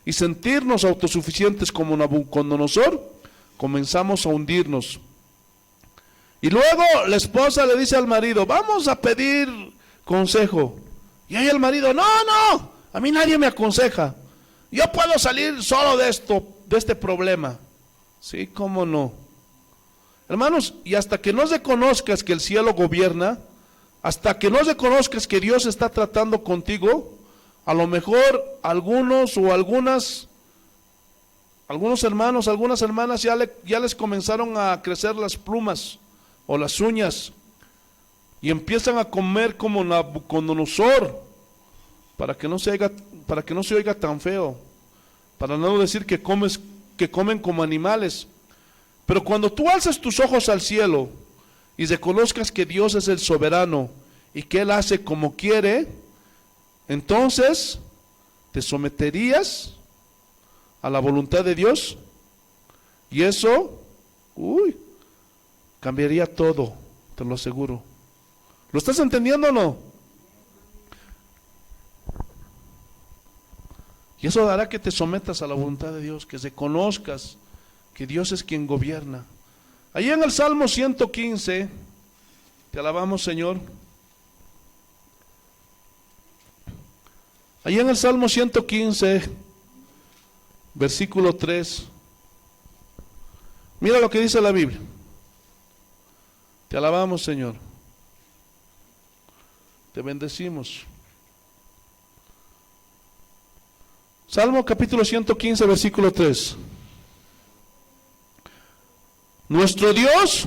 y sentirnos autosuficientes como Nabucodonosor, comenzamos a hundirnos. Y luego la esposa le dice al marido, vamos a pedir consejo. Y ahí el marido, no, a mí nadie me aconseja. Yo puedo salir solo de este problema. Sí, cómo no. Hermanos, y hasta que no reconozcas que el cielo gobierna, hasta que no reconozcas que Dios está tratando contigo, a lo mejor algunos hermanos, algunas hermanas ya les comenzaron a crecer las plumas o las uñas y empiezan a comer como Nabucodonosor para que no se oiga tan feo, para no decir que comen como animales. Pero cuando tú alzas tus ojos al cielo y reconozcas que Dios es el soberano y que Él hace como quiere, entonces te someterías a la voluntad de Dios y eso, cambiaría todo, te lo aseguro. ¿Lo estás entendiendo o no? Y eso hará que te sometas a la voluntad de Dios, que reconozcas que Dios es quien gobierna. Ahí en el Salmo 115, te alabamos, Señor. Ahí en el Salmo 115, versículo 3, mira lo que dice la Biblia. Te alabamos, Señor. Te bendecimos. Salmo capítulo 115, versículo 3. Nuestro Dios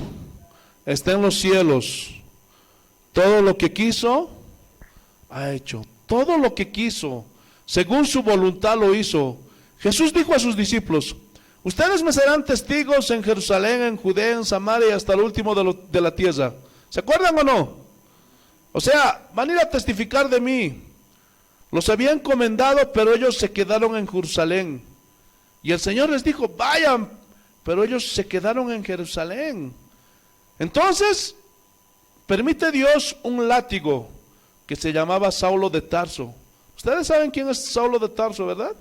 está en los cielos. Todo lo que quiso, ha hecho. Todo lo que quiso, según su voluntad lo hizo. Jesús dijo a sus discípulos, ustedes me serán testigos en Jerusalén, en Judea, en Samaria y hasta el último de la tierra. ¿Se acuerdan o no? O sea, van a ir a testificar de mí. Los había encomendado, pero ellos se quedaron en Jerusalén. Y el Señor les dijo, vayan, pero ellos se quedaron en Jerusalén. Entonces, permite Dios un látigo que se llamaba Saulo de Tarso. Ustedes saben quién es Saulo de Tarso, ¿verdad?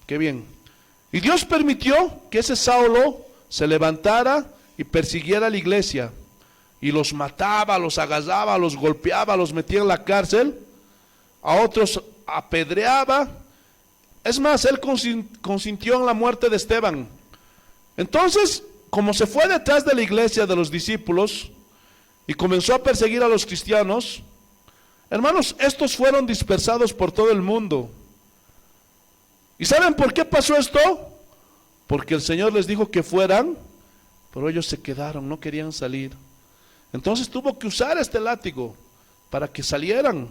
Qué bien. Y Dios permitió que ese Saulo se levantara y persiguiera a la iglesia. Y los mataba, los agarraba, los golpeaba, los metía en la cárcel. A otros apedreaba. Es más, él consintió en la muerte de Esteban. Entonces, como se fue detrás de la iglesia de los discípulos y comenzó a perseguir a los cristianos, hermanos, estos fueron dispersados por todo el mundo. ¿Y saben por qué pasó esto? Porque el Señor les dijo que fueran, pero ellos se quedaron, no querían salir. Entonces tuvo que usar este látigo para que salieran.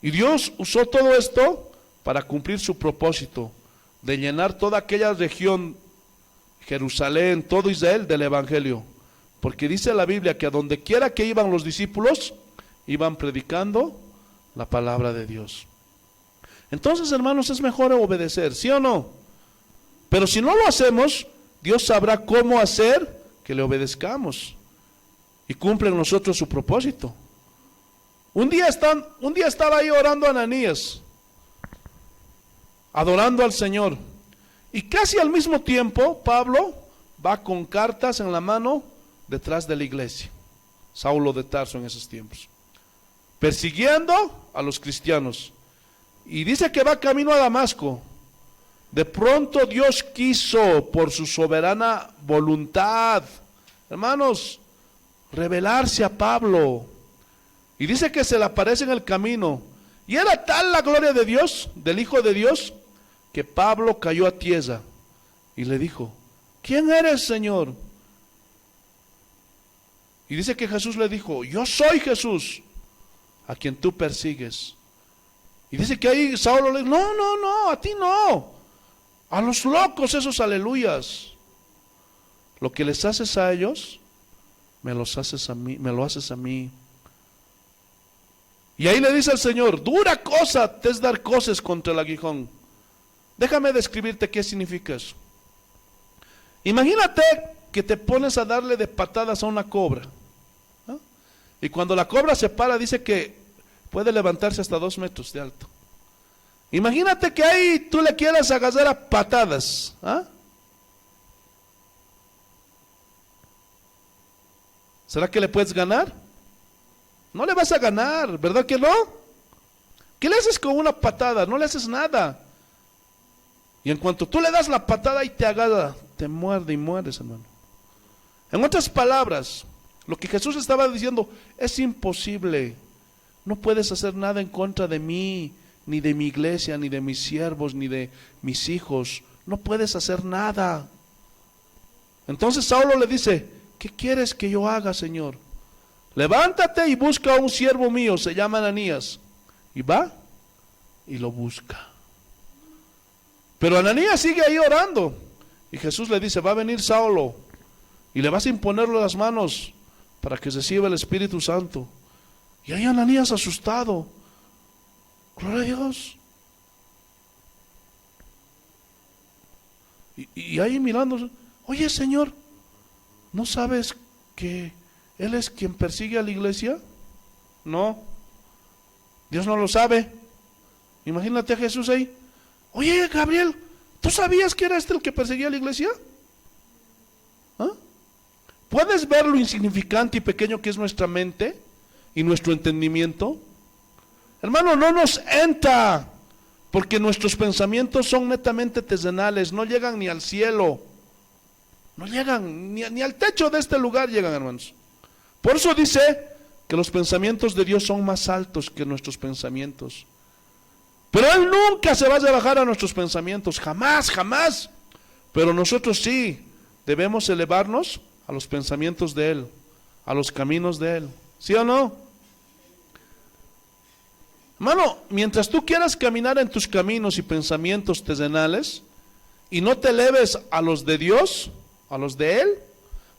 Y Dios usó todo esto para cumplir su propósito de llenar toda aquella región, Jerusalén, todo Israel del Evangelio. Porque dice la Biblia que a donde quiera que iban los discípulos, iban predicando la palabra de Dios. Entonces, hermanos, es mejor obedecer, ¿sí o no? Pero si no lo hacemos, Dios sabrá cómo hacer que le obedezcamos. y cumple en nosotros su propósito. Un día estaba ahí orando Ananías, adorando al Señor, y casi al mismo tiempo Pablo va con cartas en la mano detrás de la iglesia, Saulo de Tarso en esos tiempos, persiguiendo a los cristianos, y dice que va camino a Damasco. De pronto Dios quiso, por su soberana voluntad, hermanos, revelarse a Pablo, y dice que se le aparece en el camino, y era tal la gloria de Dios, del Hijo de Dios, que Pablo cayó a tierra y le dijo: ¿quién eres, Señor? Y dice que Jesús le dijo: yo soy Jesús, a quien tú persigues. Y dice que ahí Saulo le dijo: no, a ti no, a los locos esos aleluyas. Lo que les haces a ellos, me lo haces a mí. Y ahí le dice al Señor: dura cosa te es dar coces contra el aguijón. Déjame describirte qué significa eso. Imagínate que te pones a darle de patadas a una cobra, ¿no? Y cuando la cobra se para, dice que puede levantarse hasta 2 metros de alto. Imagínate que ahí tú le quieras agarrar a patadas, ¿ah? ¿Será que le puedes ganar? No le vas a ganar, ¿verdad que no? ¿Qué le haces con una patada? No le haces nada. Y en cuanto tú le das la patada y te agarra, te muerde y mueres, hermano. En otras palabras, lo que Jesús estaba diciendo: es imposible. No puedes hacer nada en contra de mí, ni de mi iglesia, ni de mis siervos, ni de mis hijos. No puedes hacer nada. Entonces Saulo le dice: ¿qué quieres que yo haga, Señor? Levántate y busca a un siervo mío, se llama Ananías. Y va y lo busca. Pero Ananías sigue ahí orando, y Jesús le dice: va a venir Saulo, y le vas a imponerle las manos para que reciba el Espíritu Santo. Y ahí Ananías asustado, gloria a Dios, y ahí mirando: oye, Señor, ¿no sabes que Él es quien persigue a la iglesia? No, Dios no lo sabe. Imagínate a Jesús ahí: oye, Gabriel, ¿tú sabías que era este el que perseguía a la iglesia? ¿Ah? ¿Puedes ver lo insignificante y pequeño que es nuestra mente y nuestro entendimiento? Hermano, no nos entra, porque nuestros pensamientos son netamente terrenales, no llegan ni al cielo, no llegan ni al techo de este lugar llegan, hermanos. Por eso dice que los pensamientos de Dios son más altos que nuestros pensamientos. Pero Él nunca se va a rebajar a nuestros pensamientos, jamás, jamás. Pero nosotros sí debemos elevarnos a los pensamientos de Él, a los caminos de Él. ¿Sí o no? Hermano, mientras tú quieras caminar en tus caminos y pensamientos terrenales y no te eleves a los de Dios, a los de Él,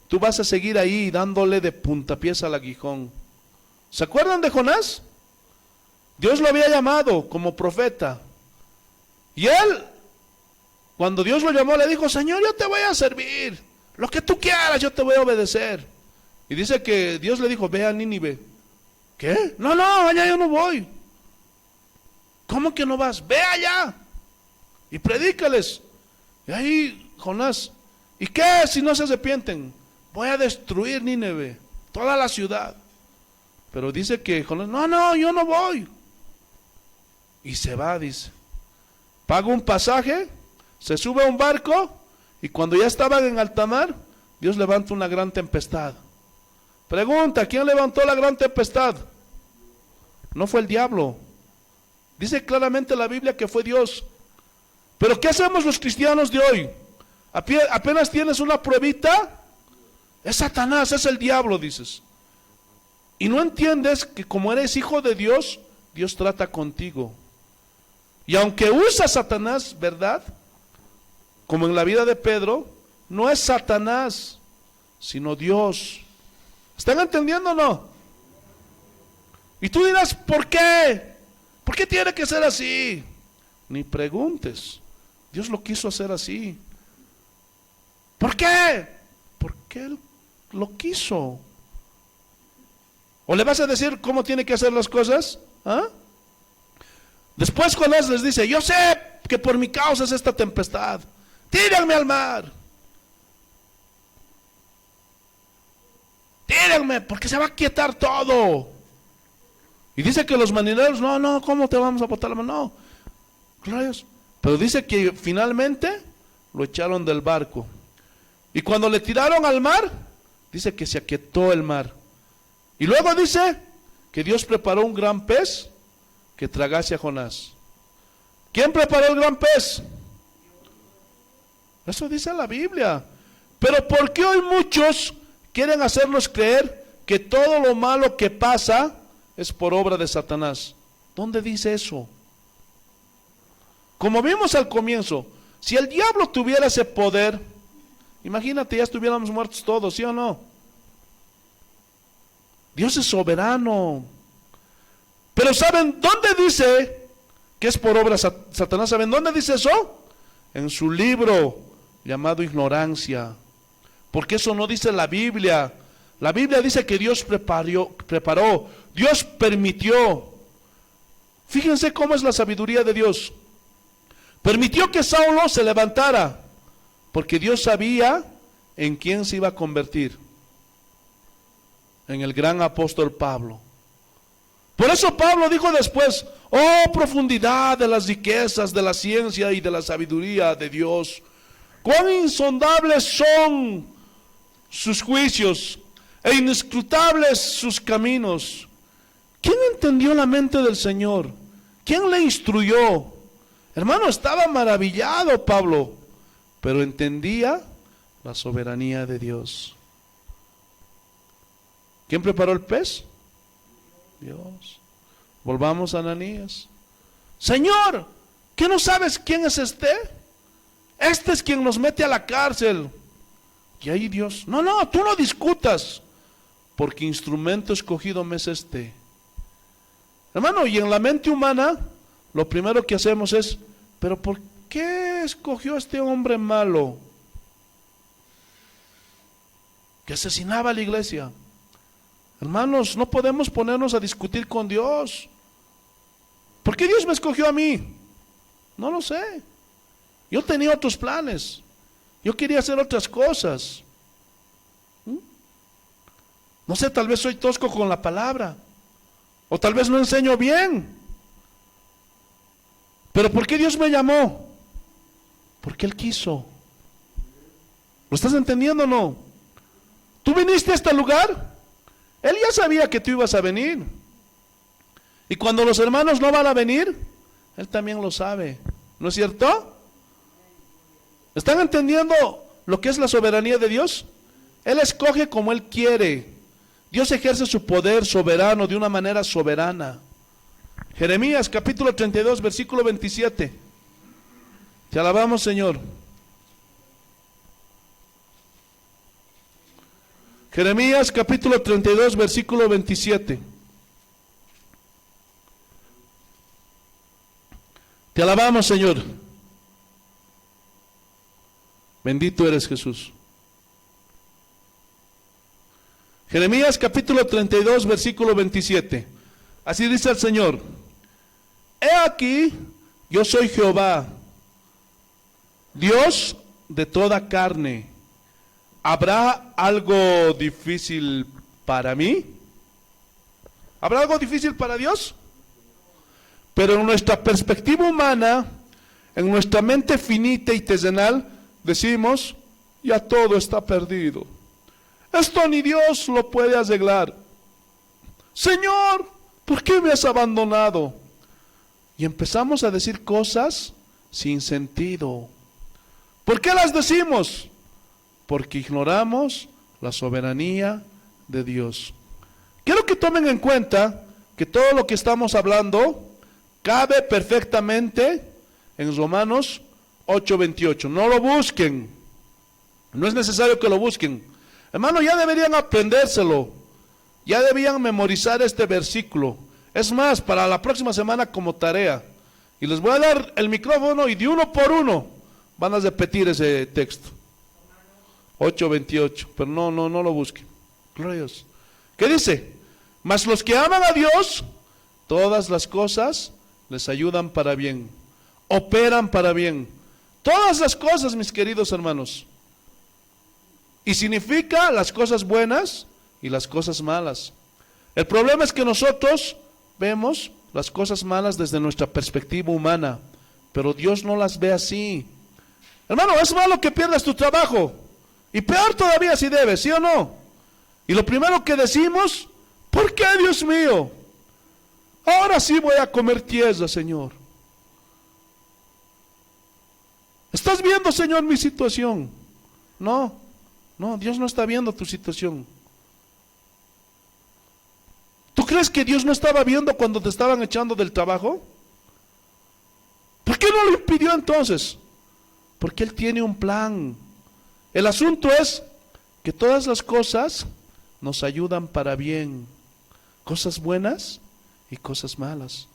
tú vas a seguir ahí dándole de puntapiés al aguijón. ¿Se acuerdan de Jonás? Dios lo había llamado como profeta, y él, cuando Dios lo llamó, le dijo: Señor, yo te voy a servir, lo que tú quieras, yo te voy a obedecer. Y dice que Dios le dijo: ve a Nínive. ¿Qué? No, allá yo no voy. ¿Cómo que no vas? Ve allá y predícales. Y ahí Jonás: ¿y qué si no se arrepienten? Voy a destruir Nínive, toda la ciudad. Pero dice que Jonás: no, yo no voy. Y se va, dice. Paga un pasaje, se sube a un barco, y cuando ya estaban en alta mar, Dios levanta una gran tempestad. Pregunta: ¿quién levantó la gran tempestad? No fue el diablo. Dice claramente la Biblia que fue Dios. Pero ¿qué hacemos los cristianos de hoy? Apenas tienes una pruebita, es Satanás, es el diablo, dices. Y no entiendes que como eres hijo de Dios, Dios trata contigo. Y aunque usa Satanás, ¿verdad? Como en la vida de Pedro, no es Satanás, sino Dios. ¿Están entendiendo o no? Y tú dirás: ¿por qué? ¿Por qué tiene que ser así? Ni preguntes. Dios lo quiso hacer así. ¿Por qué? Porque Él lo quiso. ¿O le vas a decir cómo tiene que hacer las cosas? ¿Ah? Después Jonás les dice, yo sé que por mi causa es esta tempestad, tírenme al mar. Tírenme, porque se va a quietar todo. Y dice que los marineros, no, ¿cómo te vamos a botar la mano? No, rayos. Pero dice que finalmente lo echaron del barco. Y cuando le tiraron al mar, dice que se aquietó el mar. Y luego dice que Dios preparó un gran pez que tragase a Jonás. ¿Quién preparó el gran pez? Eso dice la Biblia. Pero ¿por qué hoy muchos quieren hacernos creer que todo lo malo que pasa es por obra de Satanás? ¿Dónde dice eso? Como vimos al comienzo, si el diablo tuviera ese poder, imagínate, ya estuviéramos muertos todos, ¿sí o no? Dios es soberano. Pero ¿saben dónde dice que es por obra Satanás? ¿Saben dónde dice eso? En su libro llamado Ignorancia. Porque eso no dice la Biblia. La Biblia dice que Dios preparó, Dios permitió. Fíjense cómo es la sabiduría de Dios. Permitió que Saulo se levantara, porque Dios sabía en quién se iba a convertir. En el gran apóstol Pablo. Por eso Pablo dijo después, oh profundidad de las riquezas, de la ciencia y de la sabiduría de Dios. Cuán insondables son sus juicios e inescrutables sus caminos. ¿Quién entendió la mente del Señor? ¿Quién le instruyó? Hermano, estaba maravillado Pablo, pero entendía la soberanía de Dios. ¿Quién preparó el pez? Dios. Volvamos a Ananías. Señor, ¿qué no sabes quién es este? Este es quien nos mete a la cárcel. Y ahí Dios, no, tú no discutas, porque instrumento escogido me es este. Hermano, y en la mente humana, lo primero que hacemos es, pero ¿por qué escogió a este hombre malo? Que asesinaba a la iglesia. Hermanos, no podemos ponernos a discutir con Dios. ¿Por qué Dios me escogió a mí? No lo sé. Yo tenía otros planes. Yo quería hacer otras cosas. No sé, tal vez soy tosco con la palabra. O tal vez no enseño bien. Pero ¿por qué Dios me llamó? Porque Él quiso. ¿Lo estás entendiendo o no? ¿Tú viniste a este lugar? Él ya sabía que tú ibas a venir. Y cuando los hermanos no van a venir, Él también lo sabe. ¿No es cierto? ¿Están entendiendo lo que es la soberanía de Dios? Él escoge como Él quiere. Dios ejerce su poder soberano de una manera soberana. Jeremías capítulo 32, versículo 27. Te alabamos, Señor. Jeremías capítulo 32, versículo 27. Te alabamos, Señor. Bendito eres, Jesús. Jeremías capítulo 32, versículo 27. Así dice el Señor: He aquí, yo soy Jehová, Dios de toda carne. ¿Habrá algo difícil para mí? ¿Habrá algo difícil para Dios? Pero en nuestra perspectiva humana, en nuestra mente finita y terrenal, decimos, ya todo está perdido. Esto ni Dios lo puede arreglar. Señor, ¿por qué me has abandonado? Y empezamos a decir cosas sin sentido. ¿Por qué las decimos? Porque ignoramos la soberanía de Dios. Quiero que tomen en cuenta que todo lo que estamos hablando cabe perfectamente en Romanos 8:28. No lo busquen. No es necesario que lo busquen. Hermano, ya deberían aprendérselo. Ya debían memorizar este versículo. Es más, para la próxima semana como tarea. Y les voy a dar el micrófono y de uno por uno van a repetir ese texto. 8:28. Pero no lo busquen. Gloria a Dios. ¿Qué dice? Mas los que aman a Dios, todas las cosas les ayudan para bien, operan para bien. Todas las cosas, mis queridos hermanos. Y significa las cosas buenas y las cosas malas. El problema es que nosotros vemos las cosas malas desde nuestra perspectiva humana, pero Dios no las ve así. Hermano, es malo que pierdas tu trabajo, y peor todavía si debes, ¿sí o no? Y lo primero que decimos, ¿por qué, Dios mío? Ahora sí voy a comer tierra, Señor. ¿Estás viendo, Señor, mi situación? No, Dios no está viendo tu situación. ¿Tú crees que Dios no estaba viendo cuando te estaban echando del trabajo? ¿Por qué no lo impidió entonces? Porque Él tiene un plan. El asunto es que todas las cosas nos ayudan para bien. Cosas buenas y cosas malas.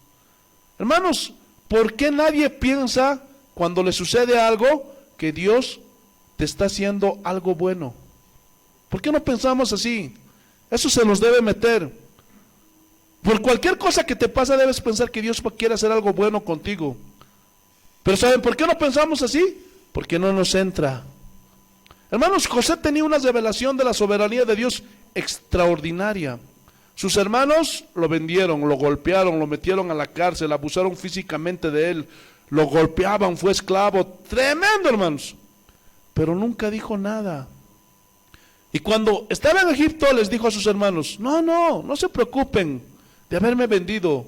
Hermanos, ¿por qué nadie piensa cuando le sucede algo que Dios te está haciendo algo bueno? ¿Por qué no pensamos así? Eso se nos debe meter. Por cualquier cosa que te pasa debes pensar que Dios quiere hacer algo bueno contigo. Pero ¿saben por qué no pensamos así? Porque no nos entra. Hermanos, José tenía una revelación de la soberanía de Dios extraordinaria. Sus hermanos lo vendieron, lo golpearon, lo metieron a la cárcel, abusaron físicamente de él, lo golpeaban, fue esclavo, tremendo, hermanos. Pero nunca dijo nada. Y cuando estaba en Egipto les dijo a sus hermanos, no se preocupen de haberme vendido.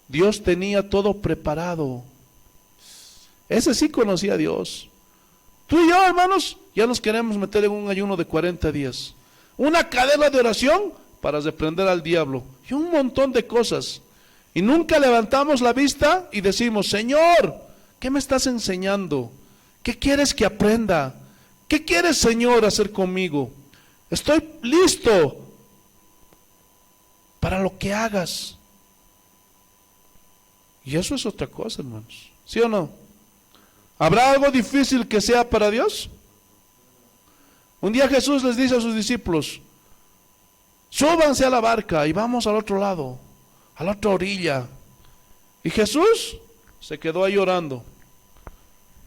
Dios tenía todo preparado. Ese sí conocía a Dios. Tú y yo, hermanos, ya nos queremos meter en un ayuno de 40 días. Una cadena de oración para reprender al diablo. Y un montón de cosas. Y nunca levantamos la vista y decimos, Señor, ¿qué me estás enseñando? ¿Qué quieres que aprenda? ¿Qué quieres, Señor, hacer conmigo? Estoy listo para lo que hagas. Y eso es otra cosa, hermanos. ¿Sí o no? ¿Habrá algo difícil que sea para Dios? Un día Jesús les dice a sus discípulos, súbanse a la barca y vamos al otro lado, a la otra orilla. Y Jesús se quedó ahí orando.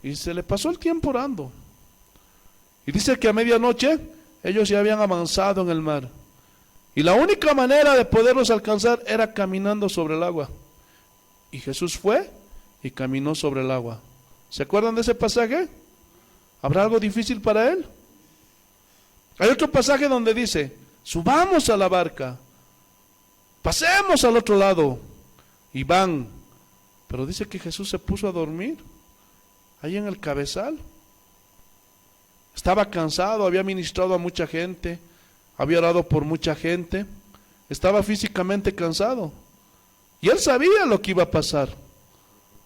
Y se le pasó el tiempo orando. Y dice que a medianoche ellos ya habían avanzado en el mar. Y la única manera de poderlos alcanzar era caminando sobre el agua. Y Jesús fue y caminó sobre el agua. ¿Se acuerdan de ese pasaje? ¿Habrá algo difícil para él? Hay otro pasaje donde dice, subamos a la barca, pasemos al otro lado, y van. Pero dice que Jesús se puso a dormir ahí en el cabezal. Estaba cansado, había ministrado a mucha gente, había orado por mucha gente, estaba físicamente cansado. Y él sabía lo que iba a pasar.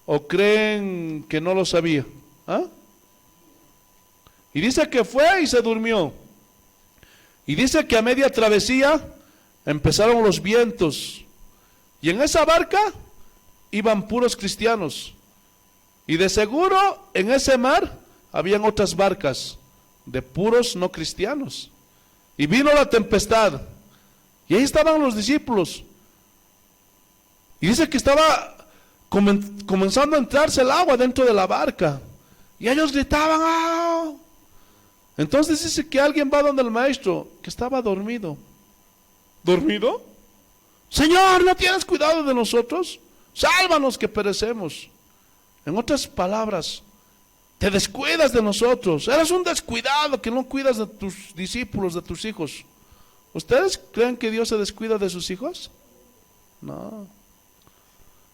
¿O creen que no lo sabía? ¿Ah? Y dice que fue y se durmió. Y dice que a media travesía empezaron los vientos. Y en esa barca iban puros cristianos. Y de seguro en ese mar habían otras barcas de puros no cristianos. Y vino la tempestad. Y ahí estaban los discípulos. Y dice que estaba comenzando a entrarse el agua dentro de la barca. Y ellos gritaban, ¡ah! Entonces dice que alguien va donde el maestro, que estaba dormido. ¿Dormido? Señor, ¿no tienes cuidado de nosotros? Sálvanos que perecemos. En otras palabras, te descuidas de nosotros. Eres un descuidado que no cuidas de tus discípulos, de tus hijos. ¿Ustedes creen que Dios se descuida de sus hijos? No.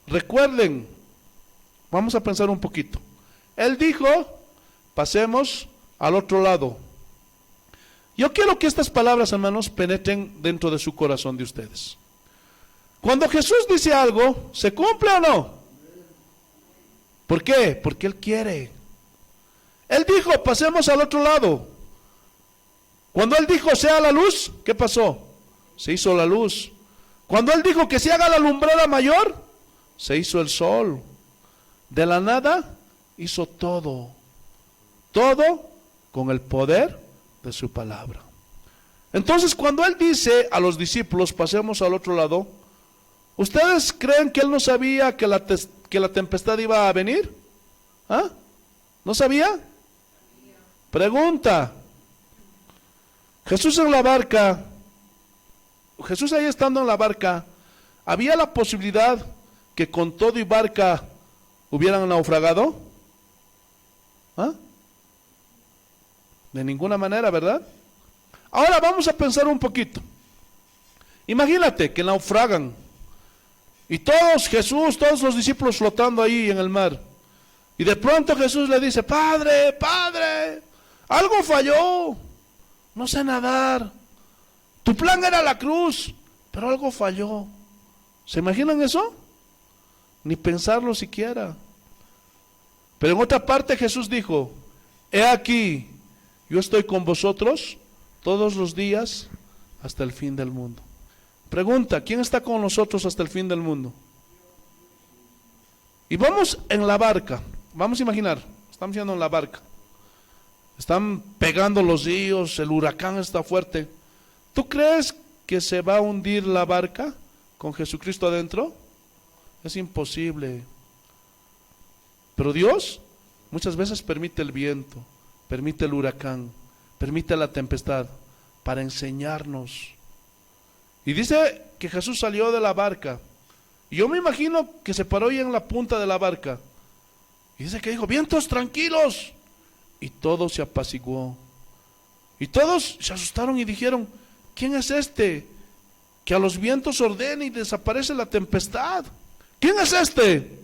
Recuerden, vamos a pensar un poquito. Él dijo, pasemos al otro lado. Yo quiero que estas palabras, hermanos, penetren dentro de su corazón de ustedes. Cuando Jesús dice algo, ¿se cumple o no? ¿Por qué? Porque Él quiere. Él dijo, pasemos al otro lado. Cuando Él dijo, sea la luz, ¿qué pasó? Se hizo la luz. Cuando Él dijo que se haga la lumbrera mayor, se hizo el sol. De la nada hizo todo. Todo con el poder de su palabra. Entonces, cuando Él dice a los discípulos, pasemos al otro lado, ¿ustedes creen que Él no sabía que la tempestad iba a venir? ¿Ah? ¿No sabía? Pregunta. Jesús en la barca, Jesús ahí estando en la barca, ¿había la posibilidad que con todo y barca hubieran naufragado? ¿Ah? De ninguna manera, ¿verdad? Ahora vamos a pensar un poquito. Imagínate que naufragan y todos los discípulos flotando ahí en el mar. Y de pronto Jesús le dice, Padre, Padre, algo falló, no sé nadar. Tu plan era la cruz, pero algo falló. ¿Se imaginan eso? Ni pensarlo siquiera. Pero en otra parte Jesús dijo, he aquí, yo estoy con vosotros todos los días hasta el fin del mundo. Pregunta, ¿quién está con nosotros hasta el fin del mundo? Y vamos en la barca, vamos a imaginar, estamos yendo en la barca. Están pegando los ríos, el huracán está fuerte. ¿Tú crees que se va a hundir la barca con Jesucristo adentro? Es imposible. Pero Dios muchas veces permite el viento, permite el huracán, permite la tempestad para enseñarnos. Y dice que Jesús salió de la barca. Y yo me imagino que se paró ahí en la punta de la barca. Y dice que dijo, vientos tranquilos. Y todo se apaciguó. Y todos se asustaron y dijeron, ¿quién es este que a los vientos ordena y desaparece la tempestad? ¿Quién es este?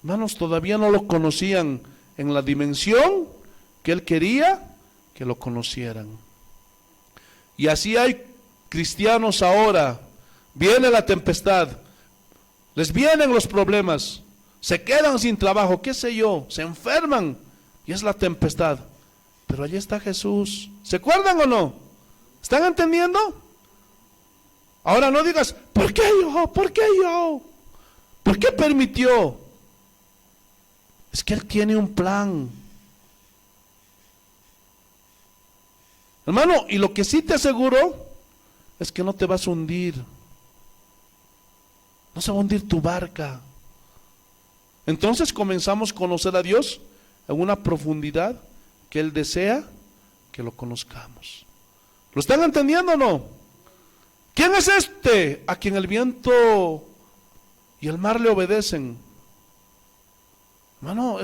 Hermanos, todavía no lo conocían en la dimensión que Él quería que lo conocieran. Y así hay cristianos ahora. Viene la tempestad, les vienen los problemas, se quedan sin trabajo, qué sé yo, se enferman y es la tempestad. Pero allí está Jesús. ¿Se acuerdan o no? ¿Están entendiendo? Ahora no digas, ¿por qué yo? ¿Por qué yo? ¿Por qué permitió? Es que Él tiene un plan. Hermano, y lo que sí te aseguro es que no te vas a hundir. No se va a hundir tu barca. Entonces comenzamos a conocer a Dios en una profundidad que Él desea que lo conozcamos. ¿Lo están entendiendo o no? ¿Quién es este a quien el viento y el mar le obedecen? Hermano,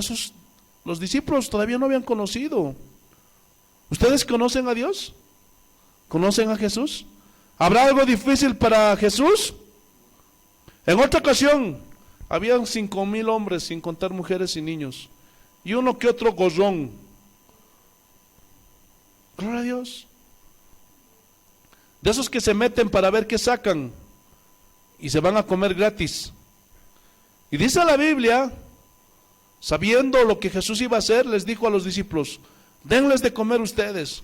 los discípulos todavía no habían conocido. ¿Ustedes conocen a Dios? ¿Conocen a Jesús? ¿Habrá algo difícil para Jesús? En otra ocasión, habían 5,000 hombres, sin contar mujeres y niños, y uno que otro gozón. Gloria a Dios. De esos que se meten para ver qué sacan, y se van a comer gratis. Y dice la Biblia, sabiendo lo que Jesús iba a hacer, les dijo a los discípulos, denles de comer ustedes,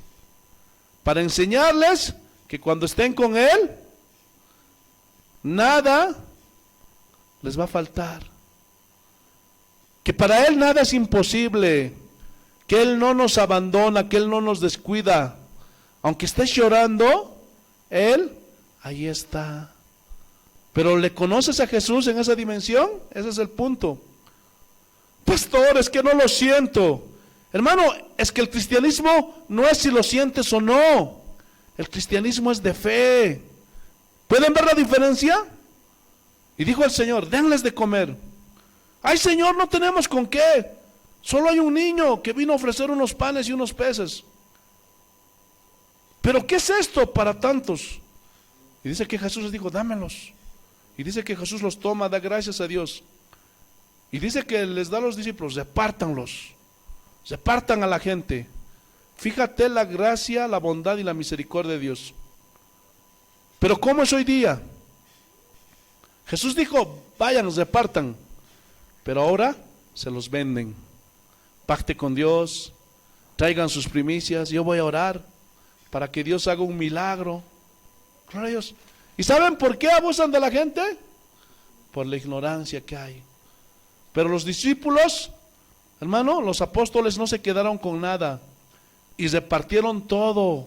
para enseñarles que cuando estén con Él, nada les va a faltar. Que para Él nada es imposible, que Él no nos abandona, que Él no nos descuida. Aunque estés llorando, Él ahí está. Pero ¿le conoces a Jesús en esa dimensión? Ese es el punto. Pastor, es que no lo siento. Hermano, es que el cristianismo no es si lo sientes o no. El cristianismo es de fe. ¿Pueden ver la diferencia? Y dijo el Señor, denles de comer. Ay, Señor, no tenemos con qué. Solo hay un niño que vino a ofrecer unos panes y unos peces. Pero ¿qué es esto para tantos? Y dice que Jesús les dijo, dámelos. Y dice que Jesús los toma, da gracias a Dios. Y dice que les da a los discípulos, repártanlos. Repartan a la gente. Fíjate la gracia, la bondad y la misericordia de Dios. Pero ¿cómo es hoy día? Jesús dijo, vayan, repartan. Pero ahora se los venden. Pacte con Dios, traigan sus primicias, yo voy a orar para que Dios haga un milagro. Gloria a Dios. ¿Y saben por qué abusan de la gente? Por la ignorancia que hay. Pero los discípulos, hermano, los apóstoles no se quedaron con nada y repartieron todo.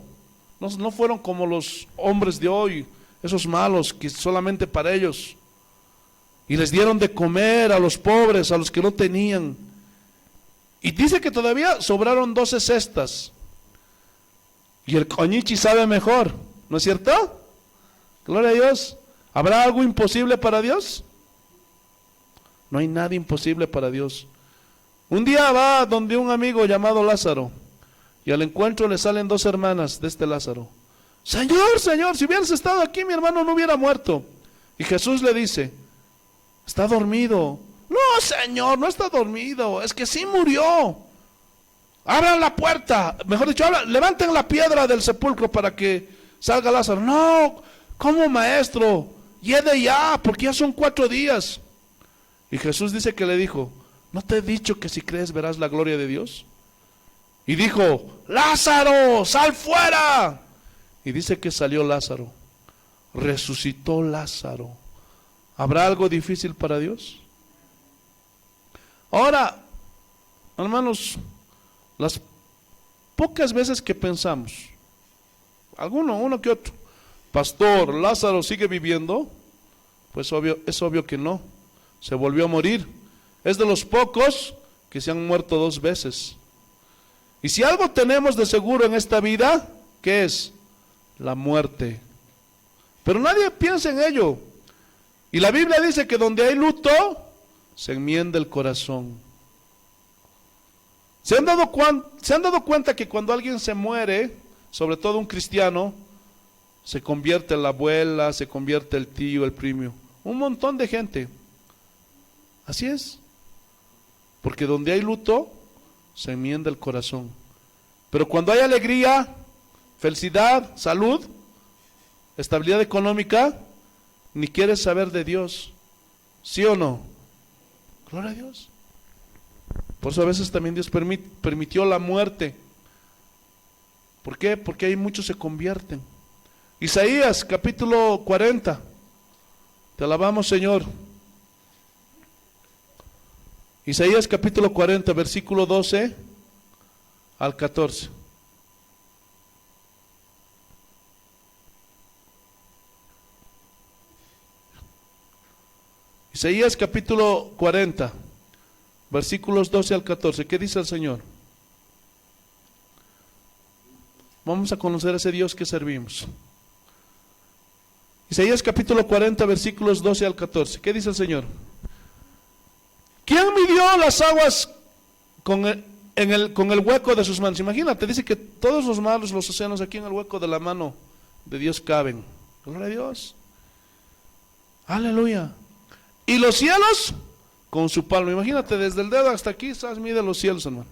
no fueron como los hombres de hoy, esos malos que solamente para ellos. Y les dieron de comer a los pobres, a los que no tenían. Y dice que todavía sobraron 12 cestas. Y el coñichi sabe mejor, ¿no es cierto? Gloria a Dios. ¿Habrá algo imposible para Dios? No hay nada imposible para Dios. Un día va donde un amigo llamado Lázaro, y al encuentro le salen 2 hermanas de este Lázaro. Señor, Señor, si hubieras estado aquí, mi hermano no hubiera muerto. Y Jesús le dice, está dormido. No, Señor, no está dormido, es que sí murió. Abran la puerta, mejor dicho, levanten la piedra del sepulcro para que salga Lázaro. No, ¿cómo, maestro? Yede ya, porque ya son 4 días. Y Jesús dice que le dijo, ¿no te he dicho que si crees verás la gloria de Dios? Y dijo, Lázaro, sal fuera. Y dice que salió Lázaro, resucitó Lázaro. ¿Habrá algo difícil para Dios? Ahora, hermanos, las pocas veces que pensamos, uno que otro, pastor, Lázaro sigue viviendo, pues es obvio que no, se volvió a morir. Es de los pocos que se han muerto 2 veces. Y si algo tenemos de seguro en esta vida, ¿qué es? La muerte. Pero nadie piensa en ello. Y la Biblia dice que donde hay luto, se enmienda el corazón. ¿Se han dado cuenta que cuando alguien se muere, sobre todo un cristiano, se convierte la abuela, se convierte el tío, el primo, un montón de gente? Así es. Porque donde hay luto, se enmienda el corazón. Pero cuando hay alegría, felicidad, salud, estabilidad económica, ni quieres saber de Dios. ¿Sí o no? Gloria a Dios. Por eso a veces también Dios permitió la muerte. ¿Por qué? Porque ahí muchos se convierten. Isaías capítulo 40. Te alabamos, Señor. Isaías capítulo 40, versículo 12 al 14. Isaías capítulo 40, versículos 12 al 14. ¿Qué dice el Señor? Vamos a conocer a ese Dios que servimos. Isaías capítulo 40, versículos 12 al 14. ¿Qué dice el Señor? ¿Quién midió las aguas con el hueco de sus manos? Imagínate, dice que todos los mares, los océanos, aquí en el hueco de la mano de Dios caben. Gloria a Dios. Aleluya. Y los cielos con su palma. Imagínate, desde el dedo hasta aquí, ¿sabes? Mide los cielos, hermano.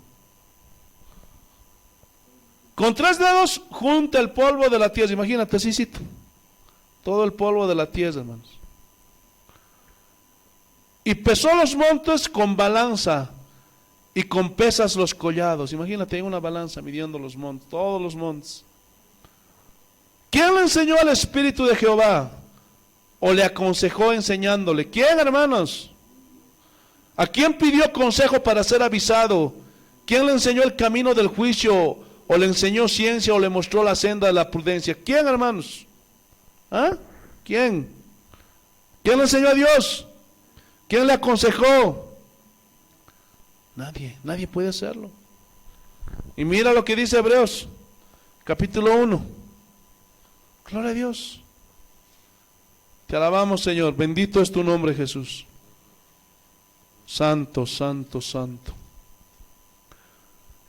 Con 3 dedos junta el polvo de la tierra. Imagínate, sí, todo el polvo de la tierra, hermanos. Y pesó los montes con balanza y con pesas los collados. Imagínate, hay una balanza midiendo los montes, todos los montes. ¿Quién le enseñó al Espíritu de Jehová? ¿O le aconsejó enseñándole? ¿Quién, hermanos? ¿A quién pidió consejo para ser avisado? ¿Quién le enseñó el camino del juicio? ¿O le enseñó ciencia? ¿O le mostró la senda de la prudencia? ¿Quién, hermanos? ¿Ah? ¿Quién? ¿Quién le enseñó a Dios? ¿Quién le aconsejó? Nadie puede hacerlo. Y mira lo que dice Hebreos, capítulo 1. Gloria a Dios. Te alabamos, Señor. Bendito es tu nombre, Jesús. Santo, santo, santo.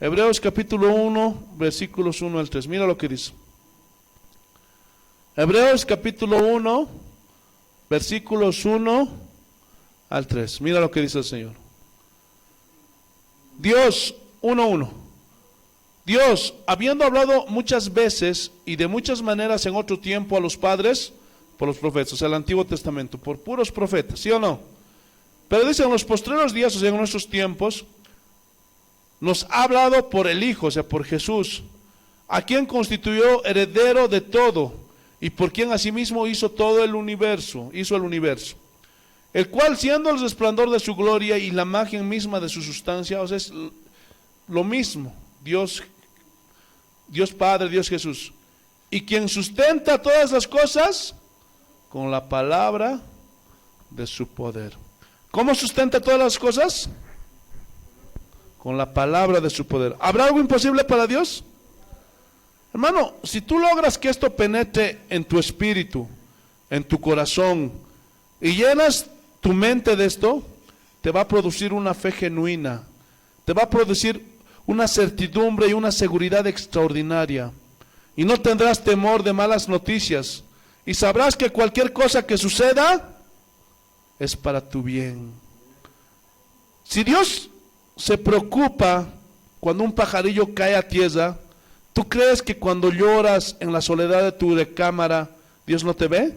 Hebreos capítulo 1, versículos 1 al 3. Mira lo que dice. Hebreos capítulo 1, versículos 1 al 3. Mira lo que dice el Señor. Dios, 1:1. Dios, habiendo hablado muchas veces y de muchas maneras en otro tiempo a los padres, por los profetas, o sea, el Antiguo Testamento, por puros profetas, ¿sí o no? Pero dice, en los postreros días, o sea, en nuestros tiempos, nos ha hablado por el Hijo, o sea, por Jesús, a quien constituyó heredero de todo, y por quien asimismo hizo todo el universo, el cual, siendo el resplandor de su gloria y la imagen misma de su sustancia, o sea, es lo mismo, Dios Padre, Dios Jesús, y quien sustenta todas las cosas con la palabra de su poder. ¿Cómo sustenta todas las cosas? Con la palabra de su poder. ¿Habrá algo imposible para Dios? Hermano, si tú logras que esto penetre en tu espíritu, en tu corazón, y llenas tu mente de esto, te va a producir una fe genuina, te va a producir una certidumbre y una seguridad extraordinaria, y no tendrás temor de malas noticias, y sabrás que cualquier cosa que suceda es para tu bien. Si Dios se preocupa cuando un pajarillo cae a tierra, ¿tú crees que cuando lloras en la soledad de tu recámara, Dios no te ve?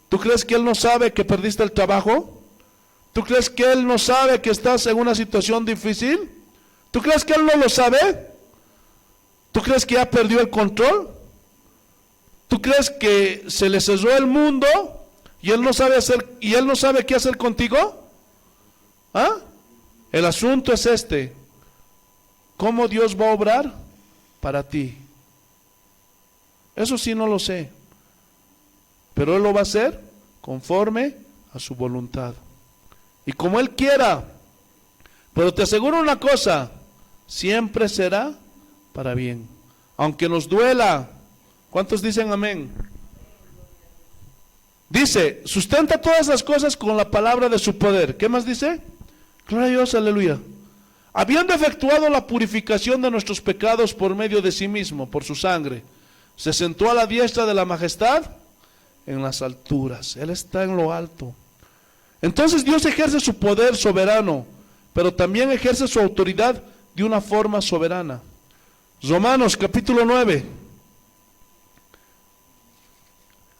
¿Tú crees que Él no sabe que perdiste el trabajo? ¿Tú crees que Él no sabe que estás en una situación difícil? ¿Tú crees que Él no lo sabe? ¿Tú crees que ya perdió el control? ¿Tú crees que se le cerró el mundo y Él no sabe qué hacer contigo? ¿Ah? El asunto es este: ¿cómo Dios va a obrar para ti? Eso sí no lo sé, pero Él lo va a hacer conforme a su voluntad y como Él quiera. Pero te aseguro una cosa: siempre será para bien, aunque nos duela. ¿Cuántos dicen amén? Dice, sustenta todas las cosas con la palabra de su poder. ¿Qué más dice? Gloria a Dios, aleluya. Habiendo efectuado la purificación de nuestros pecados por medio de sí mismo, por su sangre, se sentó a la diestra de la majestad en las alturas. Él está en lo alto. Entonces Dios ejerce su poder soberano, pero también ejerce su autoridad de una forma soberana. Romanos capítulo 9.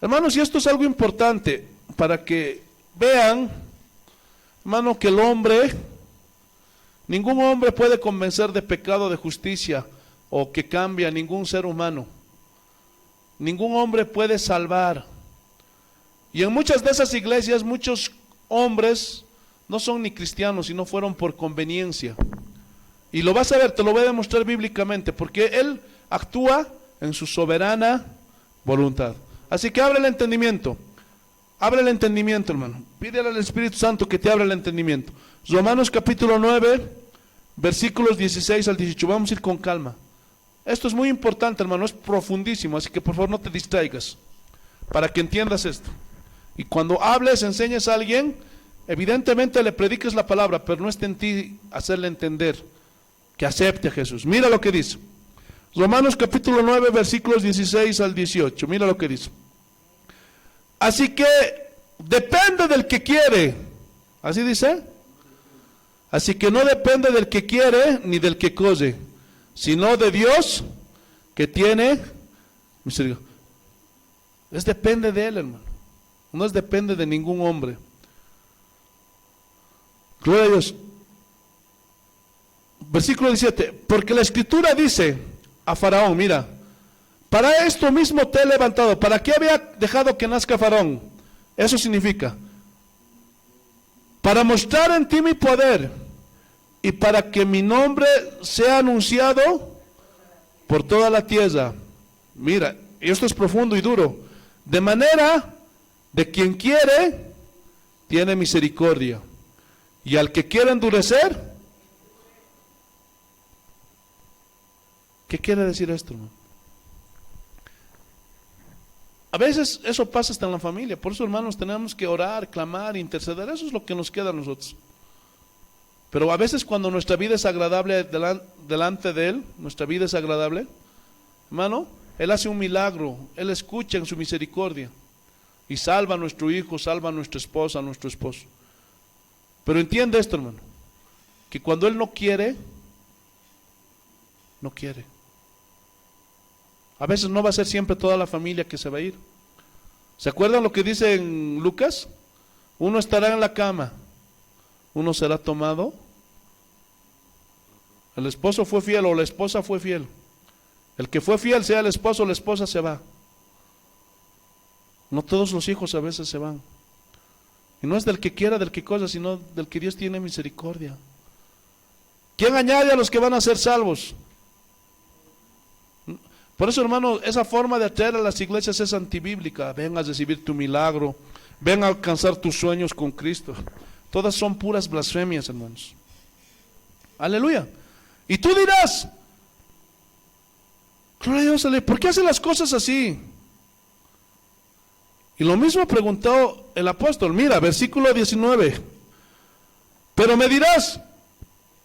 Hermanos, y esto es algo importante para que vean, hermano, que el hombre, ningún hombre puede convencer de pecado, de justicia, o que cambie a ningún ser humano. Ningún hombre puede salvar. Y en muchas de esas iglesias, muchos hombres no son ni cristianos, sino fueron por conveniencia. Y lo vas a ver, te lo voy a demostrar bíblicamente, porque Él actúa en su soberana voluntad. Así que abre el entendimiento, hermano. Pídele al Espíritu Santo que te abra el entendimiento. Romanos capítulo 9, versículos 16 al 18. Vamos a ir con calma. Esto es muy importante, hermano, es profundísimo, así que por favor no te distraigas, para que entiendas esto. Y cuando hables, enseñes a alguien, evidentemente le prediques la palabra, pero no está en ti hacerle entender que acepte a Jesús. Mira lo que dice. Romanos capítulo 9, versículos 16 al 18. Mira lo que dice. Así que depende del que quiere. ¿Así dice? Así que no depende del que quiere ni del que corre, sino de Dios que tiene misericordia. Depende de Él, hermano. No depende de ningún hombre. Gloria a Dios. Versículo 17. Porque la Escritura dice a Faraón, mira, para esto mismo te he levantado. ¿Para qué había dejado que nazca Faraón? Eso significa, para mostrar en ti mi poder y para que mi nombre sea anunciado por toda la tierra. Mira, esto es profundo y duro. De manera de quien quiere, tiene misericordia. Y al que quiere endurecer, ¿qué quiere decir esto, hermano? A veces eso pasa hasta en la familia. Por eso, hermanos, tenemos que orar, clamar, interceder. Eso es lo que nos queda a nosotros. Pero a veces cuando nuestra vida es agradable delante de Él, nuestra vida es agradable, hermano, Él hace un milagro. Él escucha en su misericordia y salva a nuestro hijo, salva a nuestra esposa, a nuestro esposo. Pero entiende esto, hermano, que cuando Él no quiere, no quiere. A veces no va a ser siempre toda la familia que se va a ir. ¿Se acuerdan lo que dice en Lucas? Uno estará en la cama, uno será tomado. El esposo fue fiel o la esposa fue fiel. El que fue fiel, sea el esposo o la esposa, se va. No todos los hijos a veces se van. Y no es del que quiera, del que cosa, sino del que Dios tiene misericordia. ¿Quién añade a los que van a ser salvos? Por eso, hermano, esa forma de atraer a las iglesias es antibíblica. Ven a recibir tu milagro, ven a alcanzar tus sueños con Cristo. Todas son puras blasfemias, hermanos. Aleluya. Y tú dirás, gloria a Dios, ¿por qué hace las cosas así? Y lo mismo preguntó el apóstol. Mira, versículo 19. Pero me dirás,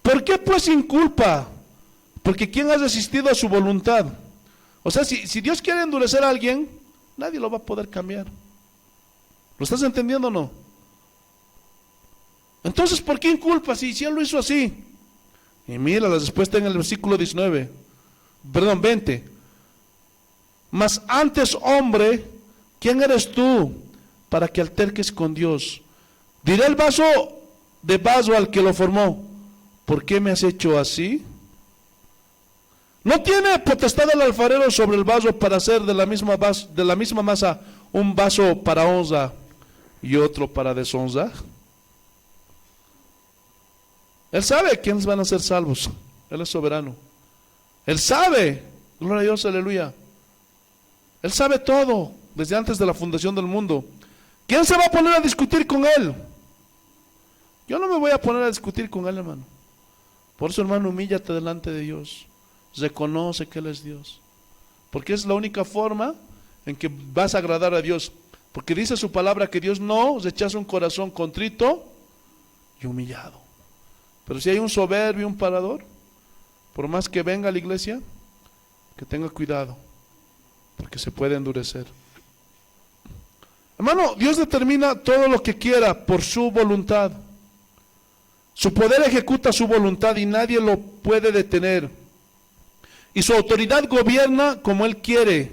¿por qué pues inculpa? Porque ¿quién ha resistido a su voluntad? O sea, si Dios quiere endurecer a alguien, nadie lo va a poder cambiar. ¿Lo estás entendiendo o no? Entonces, ¿por qué inculpa si Él lo hizo así? Y mira la respuesta en el versículo 20. Mas antes, hombre, ¿quién eres tú para que alterques con Dios? Dirá el vaso de vaso al que lo formó, ¿por qué me has hecho así? ¿No tiene potestad el alfarero sobre el vaso para hacer de la misma masa un vaso para honra y otro para deshonra? Él sabe quiénes van a ser salvos. Él es soberano. Él sabe, gloria a Dios, aleluya. Él sabe todo desde antes de la fundación del mundo. ¿Quién se va a poner a discutir con Él? Yo no me voy a poner a discutir con Él, hermano. Por eso, hermano, humíllate delante de Dios. Reconoce que Él es Dios. Porque es la única forma en que vas a agradar a Dios. Porque dice su palabra que Dios no rechaza un corazón contrito y humillado. Pero si hay un soberbio, un parador, por más que venga a la iglesia, que tenga cuidado, porque se puede endurecer. Hermano, Dios determina todo lo que quiera por su voluntad. Su poder ejecuta su voluntad y nadie lo puede detener. Y su autoridad gobierna como Él quiere.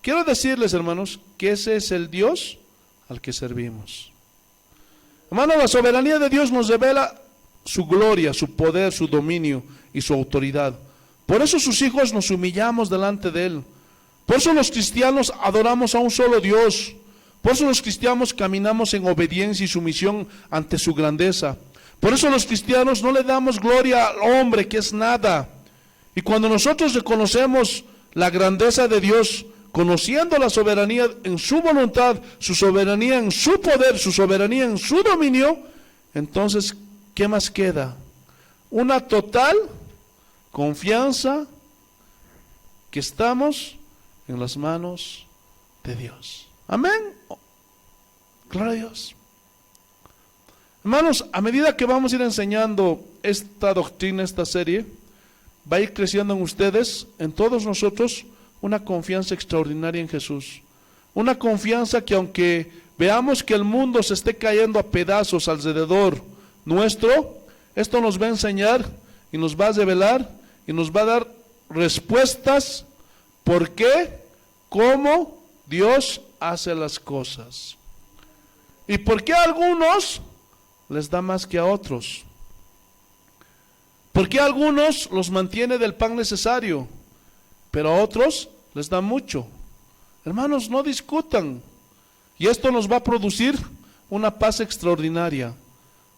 Quiero decirles, hermanos, que ese es el Dios al que servimos. Hermano, la soberanía de Dios nos revela su gloria, su poder, su dominio y su autoridad. Por eso sus hijos nos humillamos delante de Él. Por eso los cristianos adoramos a un solo Dios. Por eso los cristianos caminamos en obediencia y sumisión ante su grandeza. Por eso los cristianos no le damos gloria al hombre, que es nada. Y cuando nosotros reconocemos la grandeza de Dios, conociendo la soberanía en su voluntad, su soberanía en su poder, su soberanía en su dominio, entonces, ¿qué más queda? Una total confianza que estamos en las manos de Dios. Amén. Gloria a Dios. Hermanos, a medida que vamos a ir enseñando esta doctrina, esta serie, va a ir creciendo en ustedes, en todos nosotros, una confianza extraordinaria en Jesús. Una confianza que aunque veamos que el mundo se esté cayendo a pedazos alrededor nuestro, esto nos va a enseñar y nos va a revelar y nos va a dar respuestas por qué, cómo Dios hace las cosas. Y por qué a algunos les da más que a otros. ¿Por qué a algunos los mantiene del pan necesario, pero a otros les da mucho? Hermanos, no discutan. Y esto nos va a producir una paz extraordinaria,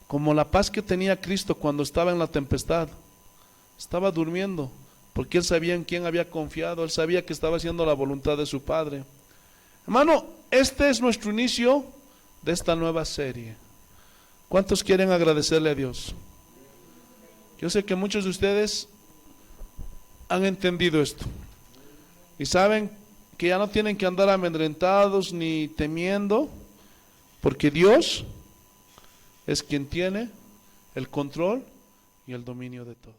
como la paz que tenía Cristo cuando estaba en la tempestad. Estaba durmiendo, porque Él sabía en quién había confiado. Él sabía que estaba haciendo la voluntad de su Padre. Hermano, este es nuestro inicio de esta nueva serie. ¿Cuántos quieren agradecerle a Dios? Yo sé que muchos de ustedes han entendido esto y saben que ya no tienen que andar amedrentados ni temiendo, porque Dios es quien tiene el control y el dominio de todo.